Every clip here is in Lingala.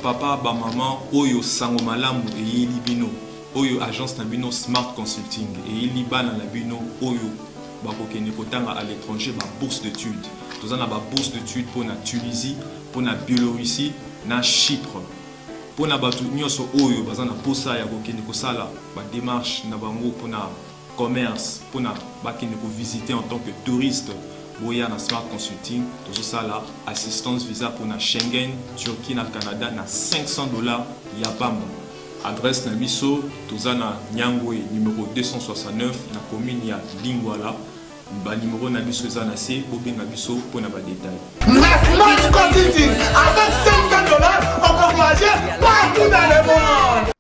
Papa, ba maman, oyo sango malamu et yeli bino, oyo agence na bino Smart Consulting et yeli bana na bino oyo ba kokene kotanga à l'étranger ba bourse d'études. Tous en a ba bourse d'études pour na Tunisie, pour na Biélorussie, na Chypre. Pour na batu nyoso oyo bazana posa ya kokene kosala ba démarche na bango pour na commerce, pour na ba kene ko visiter en tant que touriste. Boya na Smart Consulting, tout ça là, assistance visa pour na Schengen, Turquie, na Canada, na $500 Yapam. Adresse na biso, tout ça na Nyangwe, numéro 269, na commune ya Lingwala. Ba numéro na biso za na C, bobe na biso pour na ba détail. Na Smart Consulting, avec $500, on peut voyager partout dans le monde.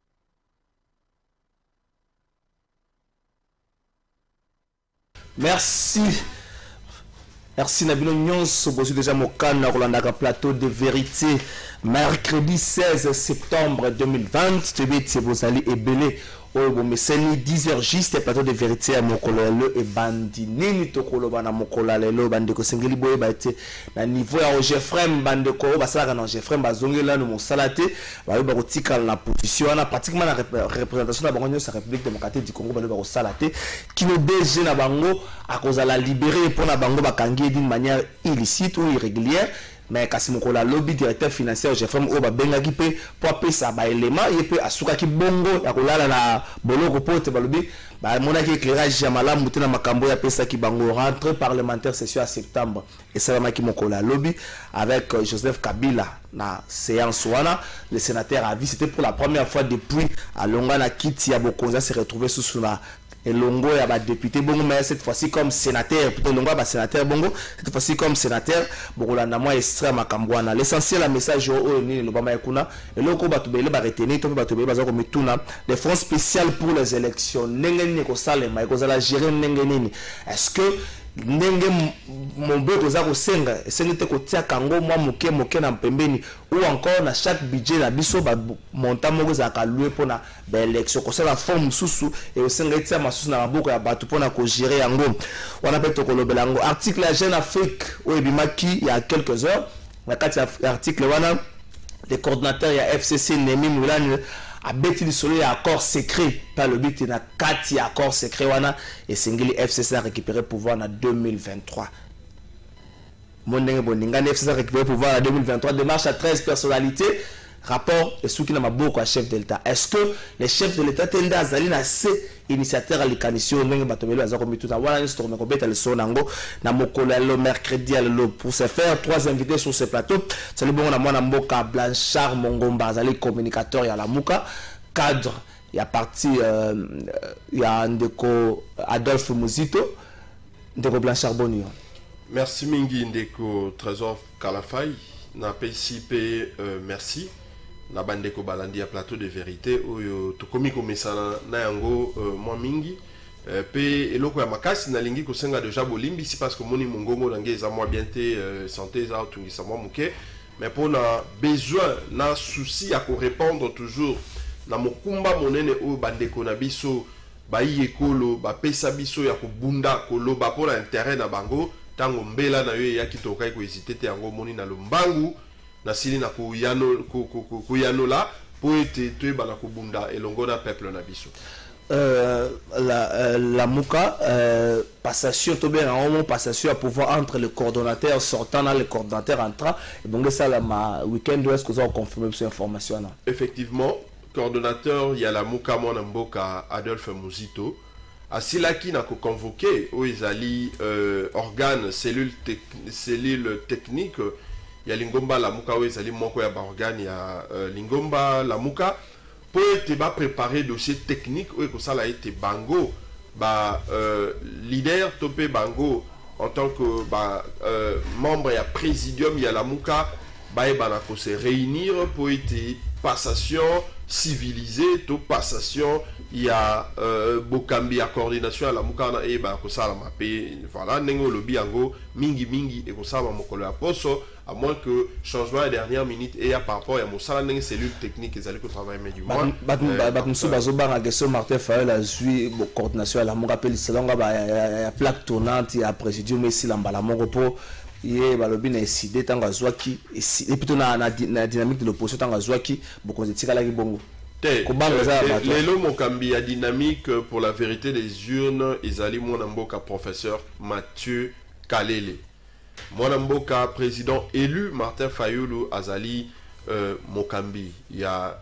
Merci. Merci Nabino Nyons, vous déjà mon canal Rolandaka plateau de vérité. Mercredi 16 septembre 2020, c'est vous allez ébélé. Vous me 10h juste plateau de vérité à Mokolalo et Bandini Tokolo Bana Mokolalo Bandeko Sengeli Boye Bate na niveau ya Jeffrem Bandeko Basala na Jeffrem Bazongela no Mosalate ba bakotika na position na pratiquement la représentation de la Bango sa République démocratique du Congo ba Salate qui nous DG na bango à cause la libérer pour na bango bakangi d'une manière illicite ou irrégulière. Mais kasi mokola lobby directeur financier Jeffrem Oba Bengaki pe pour appeler ça ba élément et pe asuka ki bongo ya kolala na boloko pote ba lobby ba monaki éclairage ya malamu mutena makambo ya pesa ki bango rentrée parlementaire session à septembre et ça va ki mokola lobby avec Joseph Kabila na séance wana le sénateur a vu c'était pour la première fois depuis à Longana Kiti ya Bokonza se retrouver sous la et Longo ya ba député bongo mais cette fois-ci comme sénateur plutôt Longo ba sénateur bongo cette fois-ci comme sénateur bokola na moi extrait makambwana l'essentiel la message au ni le bama yakuna et loko ba tubele ba retenir to ba tubele ba zako mituna des fonds spéciaux pour les élections nengeni ko salema ko zala gérer nengeni est-ce que ndenge mombe koza ko senga esengete ko tia kango mwa moke moke na mpembeni ou encore na chaque budget la biso ba montant moko za ka louer pona ba élection ko sala forme susu et osenga tia masusu na maboko ya batu pona ko gérer yango wana peto ko lobela yango article la Jeune Afrique o ebimaki il y a quelques heures na kati article wana les coordinateurs ya FCC Nemi Moulane a bêti du soleil accord secret par le but na kati accord secret wana et singeli FCC a récupéré pouvoir en 2023. Mondenge boninga FCC a récupéré pouvoir en 2023 démarche à 13 personnalités rapport et ceux qui n'a beaucoup à chef de l'État. Est-ce que les chefs de l'État tendent à aller à ces initiateurs à l'écanisation ndenge batomelo azako mitu na wana nsto na kobeta le sonango na mokolo le mercredi pour se faire trois invités sur ce plateau. C'est le bon na mwana mboka Blanchard Mongomba azali communicateur ya la muka cadre il y a parti il y a ndeko Adolphe Muzito ndeko Blanchard Bonio. Merci mingi ndeko Trésor Kalafai na PCP merci na bandeko balandi ya plateau de vérité oyo tokomi komesana na yango mwa mingi pe eloko ya makasi na lingi kosenga deja bolimbi si parce que moni mongongo nange eza mwa bien te santé eza otungisa mwa muke mais pour na besoin na souci ya ko répondre toujours na mokumba monene oyo bandeko na biso bayi ekolo bapesa biso ya kobunda koloba pour intérêt na bango tango mbela na yo ya kitokai ko hésiter te yango moni na lombangu na sili na kuyanola pour être tué bana kubunda et longona peuple na biso. La Mouka, passation, tout bien, en passation à pouvoir entre le coordonnateur sortant dans le coordonnateur entrant. Et donc, ça, ma week-end, est-ce que vous avez confirmé cette information? Effectivement, coordonnateur, il y a la Mouka Mwanamboka Adolphe Mouzito. Asilaki n'a convoqué, où ils allaient organes, cellules techniques. Il y a Lingomba, la Mouka, où ils allaient moko ya organes, il y a Lingomba, la Mouka. Pour être préparé dossier technique où ça a été bango leader topé bango en tant que membre et présidium il y a la Mouka se réunir pour être passation civilisée to passation il y a bokambi à coordination à la Mouka et ça la mappé voilà nengo lobby ango mingi et ça va mokolo ya poso à moins que changement à dernière minute et à par rapport à mon salaire une cellule technique ils allaient travailler mais du moins Martin Fayol a joué coordination à la Mouka rappelle selon la plaque tournante il y a présidium ici l'emballa mon repos il balobi na décidé tant azwaki et plutôt na dynamique de l'opposition tant azwaki beaucoup de tika la bongo Lelo Mokambi a dynamique pour la vérité des urnes Izali Mwanamboka professeur Mathieu Kalele Mwanamboka président élu Martin Fayulu Azali Mokambi il y a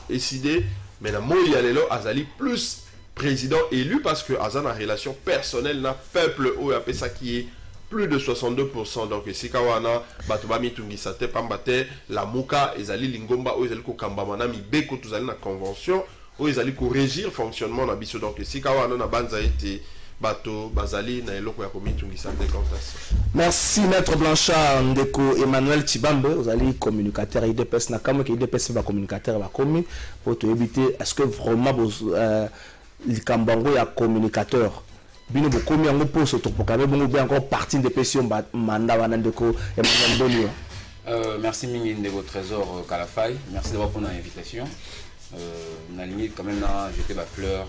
décidé mais na mo ya lelo Azali plus président élu parce que Azan a relation personnelle na peuple ou appelle ça qui est plus de 62%. Donc, si Kawana, Batubami Tungisate, Pambate, la Mouka, Ezali Lingomba, ou Ezali Kokambamana, Mibeko, tous allés dans la convention, ou Ezali régir le fonctionnement dans Bisso. Donc, si Kawana, na Banza été Bato, Bazali, na Eloko Yakomi Tungisate, merci, Maître Blanchard, Ndeko Emmanuel Tibambe, vous allez communicateur IDPS, Nakamo, qui IDPS va communicateur, va commis, pour te éviter, est-ce que vraiment, le Kambango est communicateur? Bino bokomi yango poso to pokabe bongo bien encore partie de pression mandat wana ndeko Emmanuel Bonio. Merci Mingi Ndeko Trésor Kalafay, merci d'avoir pour l'invitation. On a limite quand même là jeter ma fleur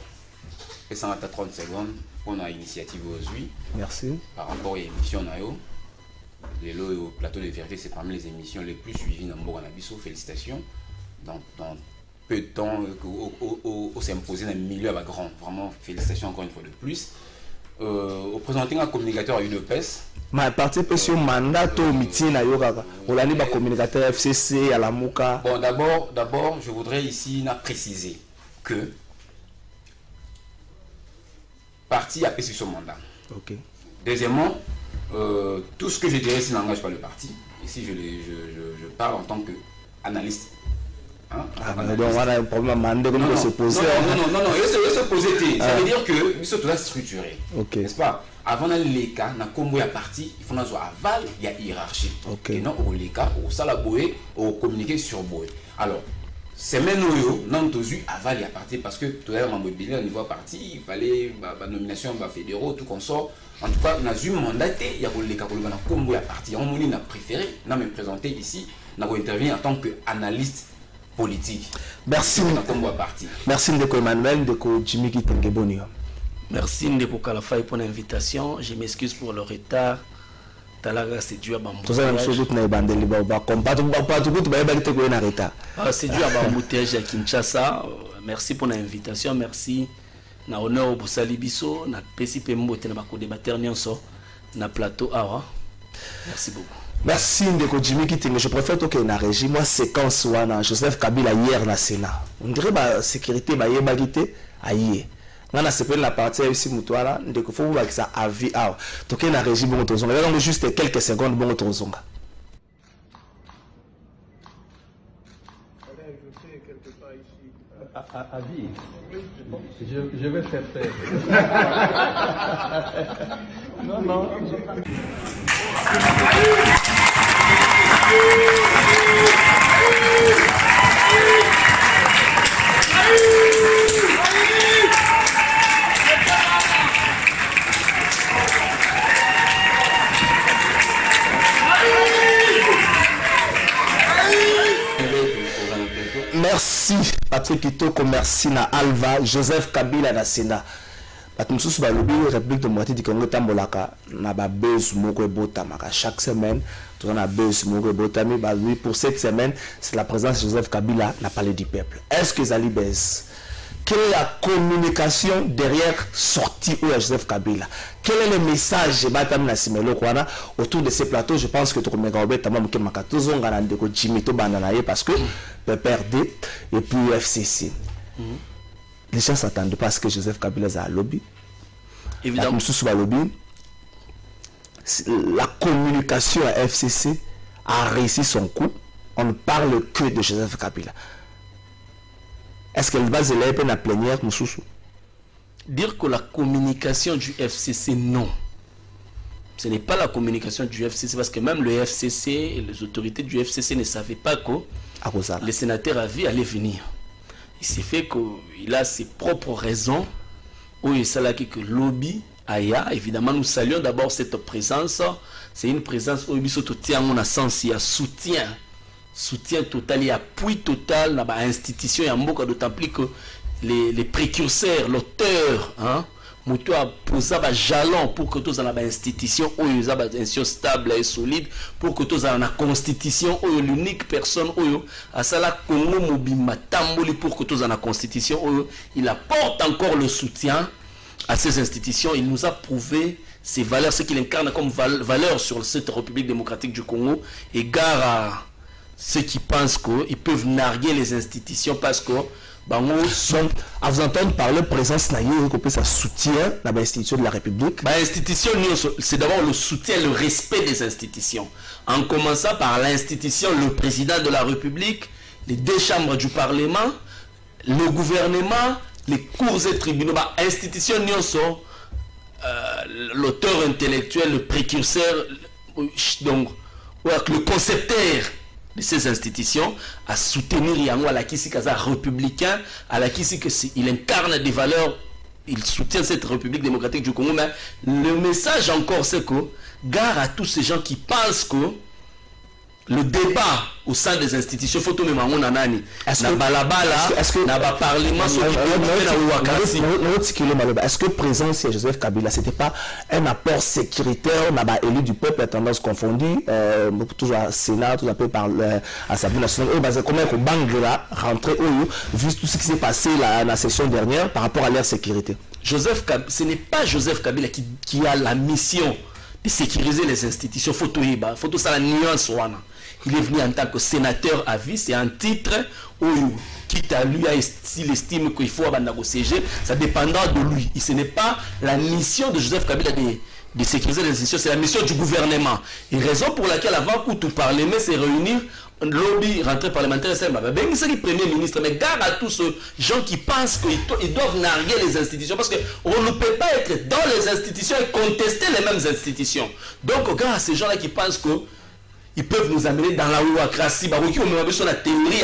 et ça à 30 secondes pour la initiative aujourd'hui. Merci. Par rapport à l'émission Nayo, les lots au plateau de vérité c'est parmi les émissions les plus suivies dans Mbogana Bisso, félicitations. Dans peu de temps au s'imposer dans le milieu à grand, vraiment félicitations encore une fois de plus. Au présenting un communicateur à UDPS. Ma partie pression mandat au meeting à Yoga. On a dit un communicateur FCC à la Mouka. Bon, d'abord, je voudrais ici préciser que parti a payé son mandat. Ok. Deuxièmement, tout ce que je dirais, ça n'engage pas le parti. Ici, je parle en tant qu'analyste. Hein? Donc on a un problème à demander se poser. Non, il se poser. Ça veut dire que ils sont tous structurés. Ok. N'est-ce pas? Avant les cas, na combo ya parti, il faut avoir aval, il y a hiérarchie. Ok. Et non, au les cas, au salaboé, au communiquer sur boé. Alors, c'est maintenant non tous aval il y a parti parce que tout à l'heure mobilier au niveau parti, il fallait la nomination fédéraux tout consort. En tout cas, on a eu mandaté, il y a les cas pour le combo ya parti. On a préféré, n'a me présenter ici, n'a intervenir en tant qu'analyste politique. Merci. Merci Ndeko Emmanuel, Ndeko Jimmy Kitengeboni. Merci Ndeko Kalafay pour l'invitation. Je m'excuse pour le retard. Talaga c'est dû à C'est dû à l'embouteillage à Kinshasa. Merci pour l'invitation. Merci. Na honneur au Bosali Bisso, na PCP Mbote na bako débatteur nyonso na plateau awa. Merci beaucoup. Merci Ndeko Jimmy Kitenge. Je préfère que na régie moi séquence wana Joseph Kabila hier na Sénat. On dirait ba sécurité ba yebagité aïe. Ngana s'appelle la partie ici mutwala ndeko faut voir que ça avis awa. Toke na régie bon tozonga. Donc juste quelques secondes bon tozonga. Avis. Je vais faire faire. Non. Merci Patrick Kitoko, merci na Alva, Joseph Kabila na Sénat. Batumsusu balobi République démocratique du Congo tambolaka na ba buzz moko botamaka chaque semaine tout on a buzz moko botami ba oui pour cette semaine c'est la présence de Joseph Kabila na palais du peuple. Est-ce que Zali buzz? Quelle est la communication derrière sortie où Joseph Kabila? Quel est le message batam na simelo kwana autour de ces plateaux? Je pense que tout comme Gaobé tamam ke makatozo ngana ndeko Jimmy to bandanaye parce que PPRD et puis FCC. Les gens s'attendent pas à ce que Joseph Kabila a lobby. Évidemment. La communication à FCC a réussi son coup. On ne parle que de Joseph Kabila. Est-ce qu'elle va se lever dans la plénière, Moussoussou? Dire que la communication du FCC, non. Ce n'est pas la communication du FCC, parce que même le FCC et les autorités du FCC ne savaient pas que les sénateurs avis allaient venir. Il s'est fait qu'il a ses propres raisons où il s'est que lobby aya. Évidemment, nous saluons d'abord cette présence. C'est une présence où il y a un sens, il y a soutien total, il y a appui total dans l'institution. Il y a beaucoup d'autant plus que les précurseurs, l'auteur, hein, Moutou a posé un jalon pour que tous dans l'institution où il y a une institution stable et solide, pour que tous dans la constitution où l'unique personne où à cela Congo Mobima Tamboli pour que tous dans la constitution où il apporte encore le soutien à ces institutions. Il nous a prouvé ses valeurs, ce qu'il incarne comme valeur sur cette République démocratique du Congo, égard à ceux qui pensent qu'ils peuvent narguer les institutions parce que donc, à vous entendre parler de présence ça soutient l'institution de la République. L'institution, c'est d'abord le soutien, le respect des institutions. En commençant par l'institution, le président de la République, les deux chambres du Parlement, le gouvernement, les cours et tribunaux. Institution, l'auteur intellectuel, le précurseur, donc le concepteur de ces institutions, à soutenir Yango à la Kisikaza républicain, à la Kisika, il incarne des valeurs, il soutient cette République démocratique du Congo. Mais le message encore, c'est que, gare à tous ces gens qui pensent que le débat au sein des institutions, faut tout le monde nanani. Est-ce que présence de Joseph Kabila, c'était pas un apport sécuritaire, on a élu du peuple à tendance confondue, toujours à Sénat, tout un peu par l'Assemblée nationale, comment on bangla rentrer vu tout ce qui s'est passé la session dernière par rapport à leur sécurité. Joseph Kabila, ce n'est pas Joseph Kabila qui a la mission de sécuriser les institutions. Faut tout ça la nuance. Il est venu en tant que sénateur à vie, c'est un titre où, quitte à lui, s'il estime qu'il faut avoir siéger, ça dépendra de lui. Et ce n'est pas la mission de Joseph Kabila de sécuriser les institutions, c'est la mission du gouvernement. Et raison pour laquelle, avant que tout Parlement se réunir, lobby, rentrée parlementaire, c'est le Premier ministre, mais garde à tous ceux gens qui pensent qu'ils doivent narguer les institutions, parce qu'on ne peut pas être dans les institutions et contester les mêmes institutions. Donc, regarde à ces gens-là qui pensent que ils peuvent nous amener dans la ouacratie, sur la théorie,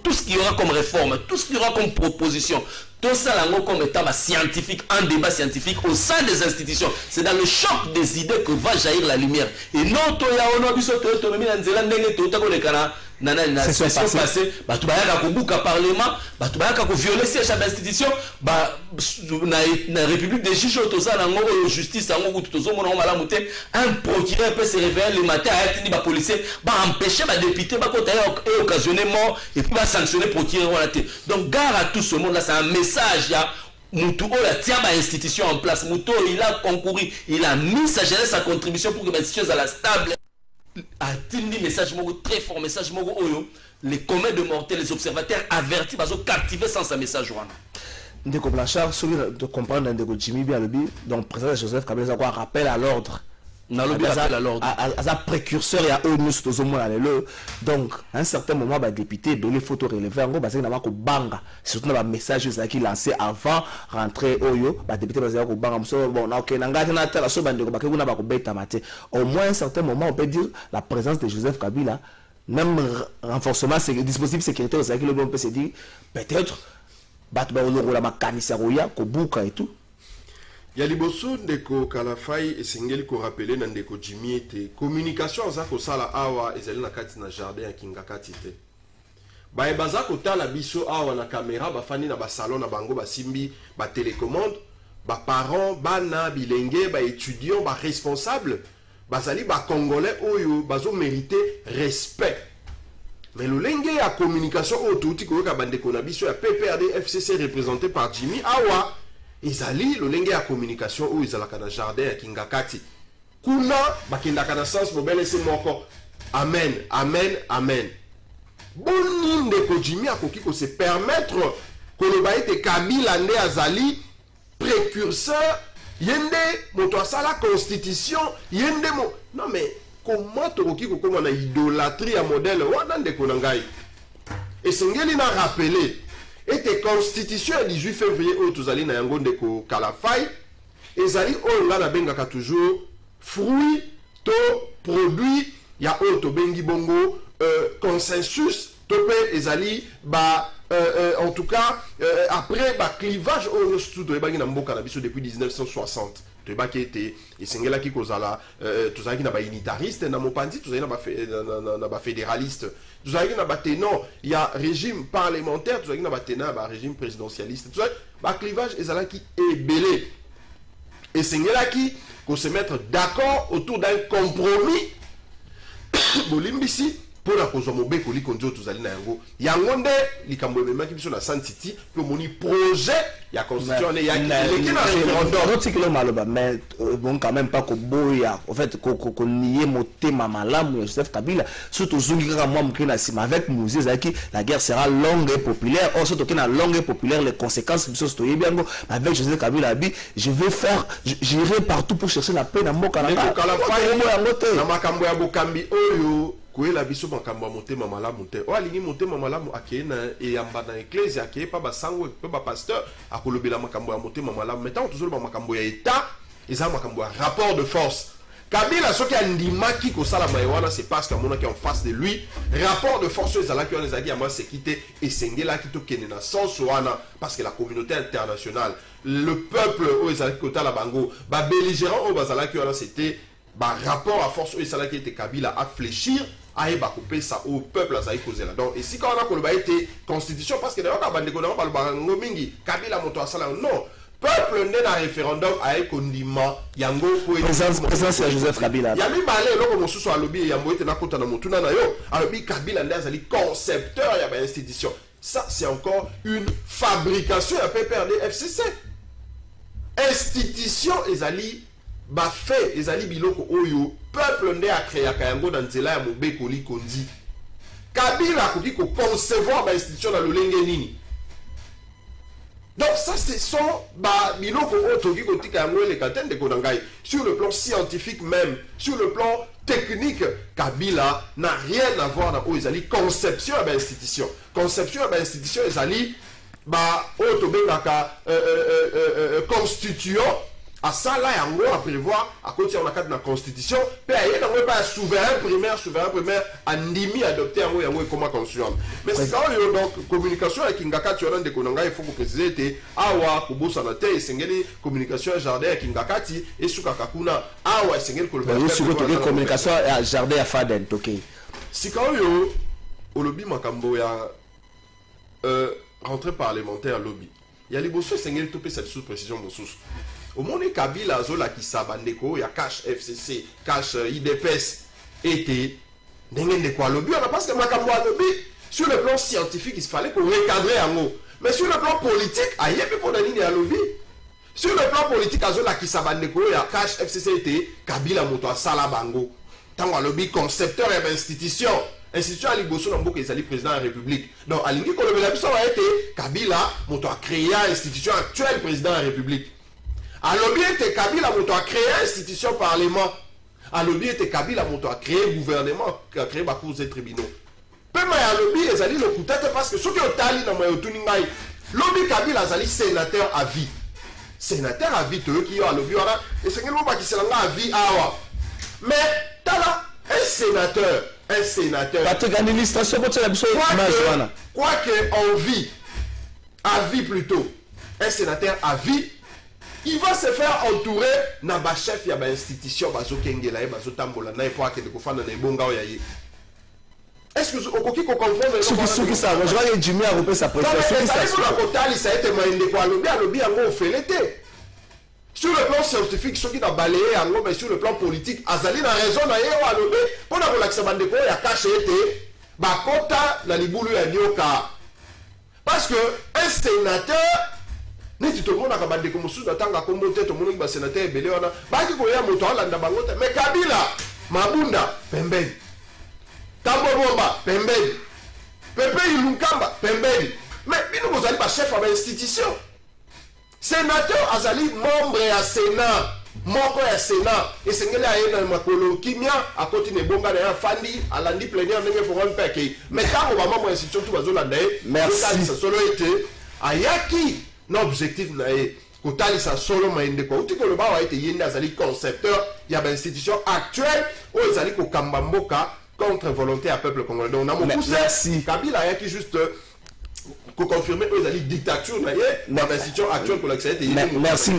tout ce qu'il y aura comme réforme, tout ce qu'il y aura comme proposition, tout ça comme état scientifique, un débat scientifique au sein des institutions. C'est dans le choc des idées que va jaillir la lumière. Et non, la session passée, tu vas parlement, tu vas violer ces institutions, la République des juges, la justice, un procureur peut se réveiller le matin, un policier, empêcher les députés, occasionnellement, et puis sanctionner le procureur. Donc, gare à tout ce monde-là, c'est un message. Moutou tient l'institution en place. Moutou, il a concouru, il a mis sa contribution pour que l'institution soit stable. A-t-il message très fort, message les communs de mortels, les observateurs avertis, captivés sans sa message. Ndeko Blanchard, celui de comprendre Ndeko Jimmy Bialobi, donc président Joseph Kabila, quoi rappel à l'ordre. À sa précurseur et à eux nous donc à un certain moment les députés les photos relevées en gros parce qu'il n'a pas banga surtout le message qui lancé avant rentrer oyo député banga bon ok au moins à un certain moment on peut dire la présence de Joseph Kabila même renforcement des dispositifs sécuritaires on peut se dire peut-être et tout. Il y a les bossons de Kalafai et Sengel qui rappelé dans des Jimmy communication ça que ça la awa et na kati na jardin à Kingakati te ba baza kotala biso awa na caméra ba fani na ba salon na bango ba simbi ba télécommande ba parents bana bilenge ba étudiants ba responsables bazali ba congolais oyo bazo mériter respect. Mais le lenge ya communication autouti ko ka bande ko na biso ya PPRD FCC représenté par Jimmy Awa ezali le lenge ya communication oyo ezalaka na jardin ya Kingakati kuna bakendaka na sens mobile ese moko. Amen, amen, amen. Boni ndeko Jimmy akoki ko se permettre que le baïte Kabila nde azali précurseur yende moto asala constitution yende mo non mais comment tokoki ko koma na idolâtrie ya modèle wana ndeko na ngai et sengeli na rappeler était constitution le 18 février oyo tozali na yango ndeko Kalafai ezali oyo nga na bengaka toujours fruit to produit ya oyo tobengi bongo consensus topé ezali ba en tout cas après ba clivage au surtout to ebaki na mboka na biso depuis 1960 to ebaki ete esengela ki kozala tozalaki na ba unitariste na mopanzi tozali na ba fédéraliste tozalaki na ba tenant ya régime parlementaire tozalaki na ba tenant ba régime présidentialiste tozalaki ba clivage ezalaki ebelé esengela ki ko se mettre d'accord autour d'un compromis bolimbisi pour la cause mobeko li konjo tozali na yango yango nde likambo ememaki biso na Santiti pour moni projet ya constitution ya qui na référendum article maloba mais bon quand même pas ko boya en fait ko nier motema malamu Joseph Kabila surtout zungika moi mkina sima avec Mouzé zaki la guerre sera longue et populaire or surtout na longue et populaire les conséquences biso to yebiango avec Joseph Kabila bi je vais faire j'irai partout pour chercher la paix na mboka na na makambo ya bokambi oyo la biso makambo ya motema malamu te o alingi motema malamu akeye na eyamba na eklezia akeye pa basango pe ba pasteur akolobela makambo ya motema malamu mais tant toujours ba makambo ya état eza makambo ya rapport de force. Kabila soki andimaki kosala mayewana c'est parce qu'amona qui en face de lui rapport de force ezalaki wana ezalaki ya masekite esengelaki tokende na sens wana parce que la communauté internationale le peuple oyo ezalaki kotala bango ba belligérant oyo bazalaki wana c'était ba rapport à force oyo ezalaki ete Kabila a fléchir aeba couper ça au peuple azali kozela donc et si quand on a koloba été constitution parce que d'ailleurs bandeko na ba ngomingi Kabila moto asala non peuple né dans référendum aye kondima yango ko présence ya Joseph Kabila ya mi balé loko mosusu alobi yango ete na kota na motuna na yo alobi Kabila nde azali concepteur ya ba institution ça c'est encore une fabrication ya PPRD FCC institution ezali ba fait ezali biloko oyo peuple nde a créé yango dans nzela ya mobeko li kondi Kabila akoki ko concevoir ba institution na lolenge nini donc ça ce sont ba biloko oyo toki kotika yango le katende ko ngai sur le plan scientifique même sur le plan technique Kabila n'a rien à voir na oyo ezali conception ya ba institution ezali ba oyo tobengaka constituant à ça là yango à prévoir à côté on a cadre la constitution pe aye yango pas souverain primaire andimi adopter yango comme constitution mais c'est quand yo donc communication avec Kingakati on de konanga il faut que préciser te awa kubosa na te esengeli communication à jardin avec Kingakati et suka kakuna awa esengeli ko le communication à jardin à Faden OK si quand yo olobi makambo ya rentrée parlementaire lobby il y a les bosso esengeli to pe cette sous précision bosso au monde Kabila zola ki sabandeko ya cash FCC cash IDPS était ndenge quoi lobby on a parce que makambo lobby sur le plan scientifique il fallait qu'on recadrer en haut mais sur le plan politique ayebi pour la ligne ya lobby sur le plan politique azola ki sabandeko ya cash FCC était Kabila moto asala bango tango lobby concepteur et institution ali bosso na mboka ezali président de la République donc alingi ko lobela biso wa été Kabila moto a créé institution actuelle président de la République. Alors bien que Kabila a créé institution parlement. Alors bien que Kabila a créé gouvernement, a créé la cour des tribunaux. Peu mais alors bien ils allaient le couper parce que ceux qui ont tali dans ma tuningai, lobby Kabila azali sénateur à vie. Sénateur à vie eux qui ont lobby voilà et c'est quelqu'un qui s'est à vie awa. Mais tala un sénateur. Patrick administration pour la quoique en vie à vie plutôt. Un sénateur à vie il va se faire entourer na ba chef ya ba institution bazo kengela bazo tambola na pour que de kofanda na ibonga oyaye. Est-ce est-ce que okoki ko confondre soki ça je crois que Jimmy a repris sa prestation soki ça pour la kotali ça été mainde ko alobi yango ofelete sur le plan scientifique soki na balayé yango mais sur le plan politique azali na raison na ye wa alobi pona ko lakisa bande ko ya cache été bakota na libulu ya nyoka parce que un sénateur neti tout le monde a kabande ko musu natanga kombo te to moni ba sénateur ebele wana baki ko ya moto alanda bango te mais Kabila Mabunda pembeni Tambo Bomba pembeni Pepe Ilunkamba pembeni mais bino bozali ba chef à institution sénateur azali membre ya Sénat moko ya Sénat esengeli ayena makolo kimia akoti ne bonga na ya fandi alandi plénière ndenge fongon peke mais tango ba membre ya institution tout bazolanda e merci ça solo été ayaki na objectif na ye kotalisa solo maende ko uti ko le ba wa été yende azali concepteur ya ba institution actuelle o ezali ko kamba mboka contre volonté à peuple congolais donc na mo poussé Kabila ayaki juste ko confirmer que ezali dictature na ye na ba institution actuelle ko l'accès merci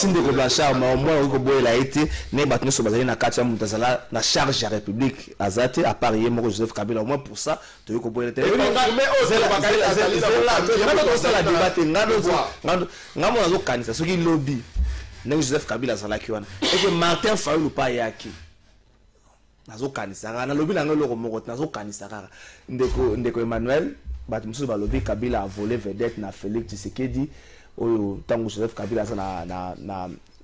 de Blanchard mais au moins ko boye la été ne batno so bazali na kati ya mutazala na charge ya république azate à part yemo Joseph Kabila au moins pour ça to ko boye la télé ngamo nazo kanisa soki lobby ne Joseph Kabila zalaki wana et que Martin Fayulu pa yaki nazo kanisa ngana lobby na ngelo ko moko nazo kanisa kaka ndeko Emmanuel batu musu ba lobby Kabila a volé vedette na Félix Tshisekedi oyo tango Joseph Kabila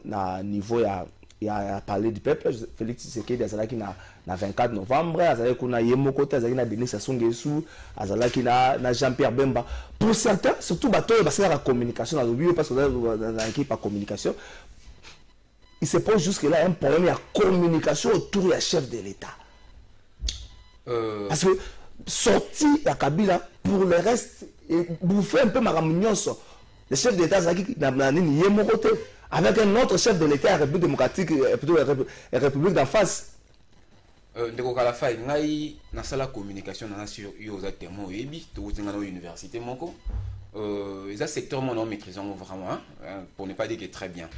na niveau ya parler du peuple Félix Tshisekedi azalaki na 24 novembre azalaki kuna yemoko te azalaki na Denis Sassou Nguesso azalaki na Jean-Pierre Bemba pour certains surtout bato parce que la communication na lobby parce que dans l'équipe à communication il se pose jusque là un problème de communication autour du chef de l'État parce que sorti à Kabila pour le reste bouffer un peu maramignoso le chef de l'État zaki na nini yemoko te avec un autre chef de l'État République démocratique plutôt République d'en face ndeko kala fay ngai na sala communication na sur yo za témoin yebi to utinga na université moko les secteurs mon maîtrisant vraiment pour ne pas dire que très bien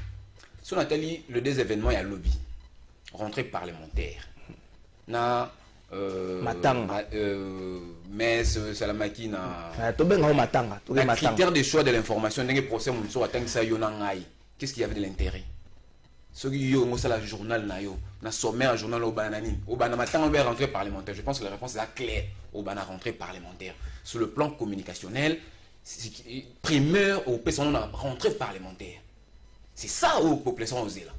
sur Nathalie le des événements il y a lobby rentrée parlementaire na matanga mais Salamaki na to benga matanga to matanga critère de choix de l'information ndenge procès mon so atangisa yo na ngai qu'est-ce qu'il y avait de l'intérêt ce qui yo mo sala journal na yo na sommaire journal au bananine au bana matanga on va rentrer parlementaire je pense que la réponse est claire au bana rentrée parlementaire sur le plan communicationnel primeur au personne na rentrée parlementaire c'est ça au population osé là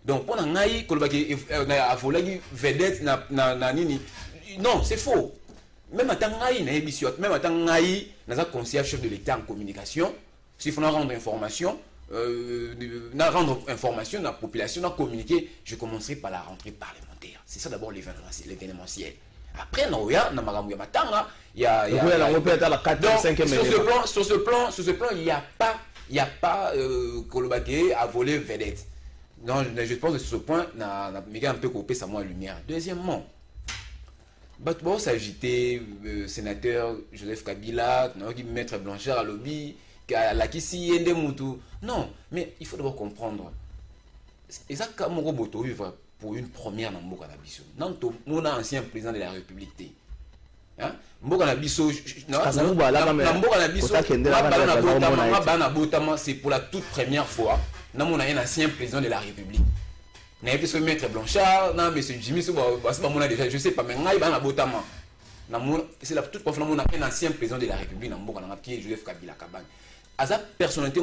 donc pour ngai kolobaki na avolaki vedette na nini non c'est faux même atangai na ebisio même atangai na conseiller chef de l'État en communication s'il faut rendre information rendre information à la population à communiquer je commencerai par la rentrée parlementaire c'est ça d'abord l'événementiel après na magambo ya matanga il y a sur ce plan il y a pas kolobaki à voler vedette. Non, je pense que sur ce point, on a un peu coupé sa moins lumière. Deuxièmement, Batbo s'agiter, sénateur Joseph Kabila, maître Blanchard à lobby, la Kissi Yende Moutou. Non, mais il faut d'abord comprendre. Et ça, comme on roboto vivre pour une première dans Mboka Nabiso. Non, mon ancien président de la République. Mboka Nabiso, c'est pour la toute première fois. Nous avons un ancien président de la République. Nous avons ce maître Blanchard, non, monsieur Jimmy, déjà, je ne sais pas, mais c'est la toute première fois que nous avons un ancien président de la République, qui est Joseph Kabila Kabane. À sa personnalité,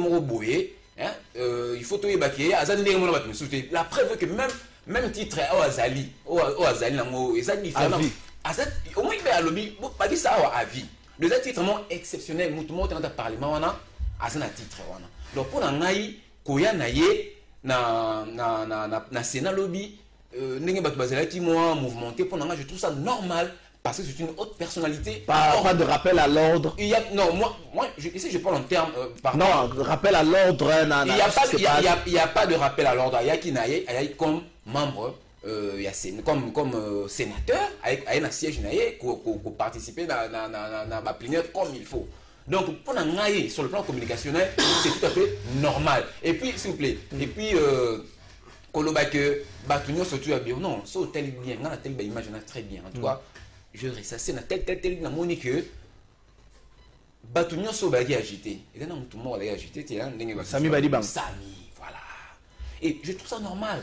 il faut tout évacuer. La preuve que même titre au Azali, c'est différent. Au moins, il y a lobby, pas dit ça à vie. Deux titres exceptionnels, nous avons un parlement, à un titre. Donc, pour nous, koya na ye na Sénat lobby ndenge batu bazalaki moi mouvementé pour nga je trouve ça normal parce que c'est une haute personnalité pas de rappel à l'ordre il y a non moi ici je parle en termes non rappel à l'ordre il y a pas de rappel à l'ordre ayaki na ye comme membre comme sénateur avec un siège na ye pour participer na plénière comme il faut. Donc, pour nous, sur le plan communicationnel, c'est tout à fait normal. Et puis, s'il vous plaît, et puis, Kolobake, Batunio, surtout à Bio, non, c'est tel bien, on a telle image, on a très bien. En tout cas, je ressasse na tel na moni que bato nyonso baki agité et là tout le monde est agité tiens ndenge ba Sami badi bang Sami voilà et je trouve ça normal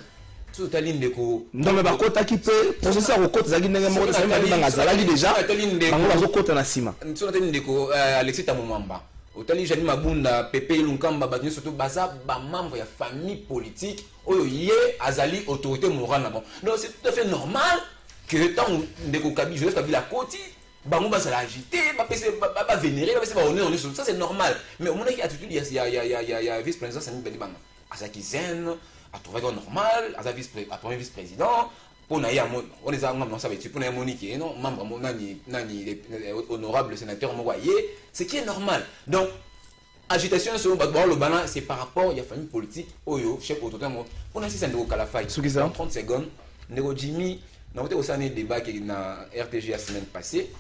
tout à l'indéco non mais ba kota qui peut processeur au côté zaki ndenge moko Sami badi bang azalaki déjà bango bazo kota na sima tout à l'indéco Alexis Tamomamba otali Jani Mabunda Pepe Lunkamba bato surtout baza ba membre ya famille politique oyo yé azali autorité morale là bon donc c'est tout à fait normal que tant ndeko Kabi Joseph Kabila Koti bango ba sala agité ba vénérer ba honneur ça c'est normal mais au moment qu'il attitude il y a vice président Sami Badi Banga azaki zen a trouvé normal aza premier vice président pour na ya on les a ngam ça veut pour na Monique non membre nani honorable sénateur Mowaye ce qui est normal donc agitation selon le bana c'est par rapport il y a famille politique oyo chef autorité pour na si c'est ndeko Kalafai 30 secondes ndeko Jimmy na wote osane débat qui na RTG la semaine passée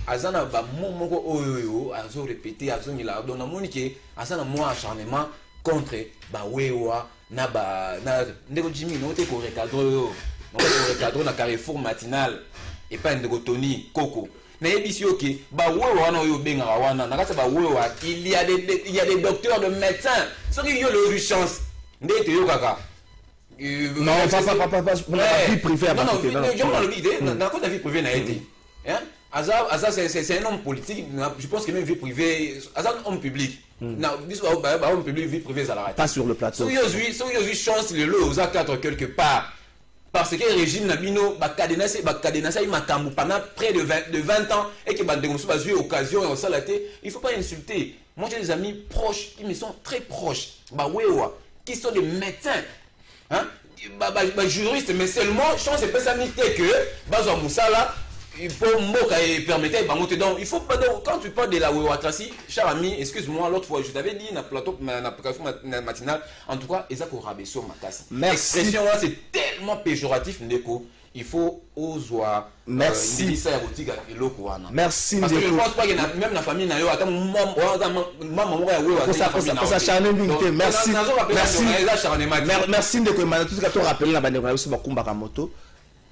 azana ba momoko oyo azo répéter azo nila donc na Monique azana moi acharnement contre ba wewa na ba na ndeko Jimmy na wote ko recadre recadre na Carrefour matinal et pas ndeko Tony Coco na ebisi OK ba wewa wana oyo benga wana na kasa ba wewa il y a des docteurs de médecins ceux qui ont le chance ndete yo kaka non pas vie privée à partir non dans la vie privée n'a été hein Aza c'est un homme politique je pense que même vie privée Aza un homme public non homme public vie privée ça l'arrête pas sur le plateau so yo chance le lot aux quatre quelque part parce que le régime Nabino bakadena ça il makambu pendant près de 20 ans et que bande ba jouer occasion et ça la il faut pas insulter moi j'ai des amis proches qui me sont très proches ba wewa qui sont des médecins hein juriste mais seulement chance c'est pas ça nité que bazo musala il faut moka et permettre bangote donc il faut pas donc quand tu parles de la Wewatrasi cher ami excuse-moi l'autre fois je t'avais dit na plateau na matinale en tout cas ezako rabesso makasi l'expression là c'est tellement péjoratif ndeko il faut ozoa merci ça ya botika eloko wana merci parce que je pense pas que même la famille na yo ata maman moko ya wewa ça charner l'unité merci merci ndeko Emmanuel tout ce que tu rappelles na bandeko na biso bakumbaka moto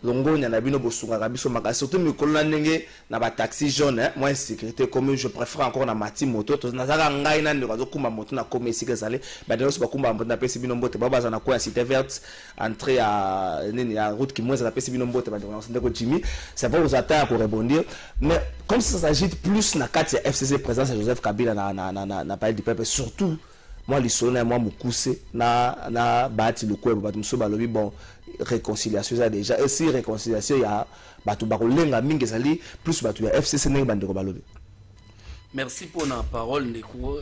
longo na bino bosunga biso makasi surtout mikolo na ndenge na ba taxi jaune moi sécurité comme je préfère encore na mati moto to na zaka ngai na ndeko azokumba moto na comme ici que zale ba ndeko so bakumba moto na pesi bino mbote baba za na ko ya cité verte entrée à nini ya route qui moins za pesi bino mbote ba ndeko Jimmy ça va vous attendre pour rebondir mais comme ça s'agit plus na carte ya FCC présence Joseph Kabila na palais du peuple surtout moi lisona moi mukuse na bati le ko ba tumso balobi bon réconciliation ça déjà et si réconciliation il y a batu bakolenga mingi ezali plus batu ya FCC ndenge bandeko balobi. Merci pour la parole ndeko.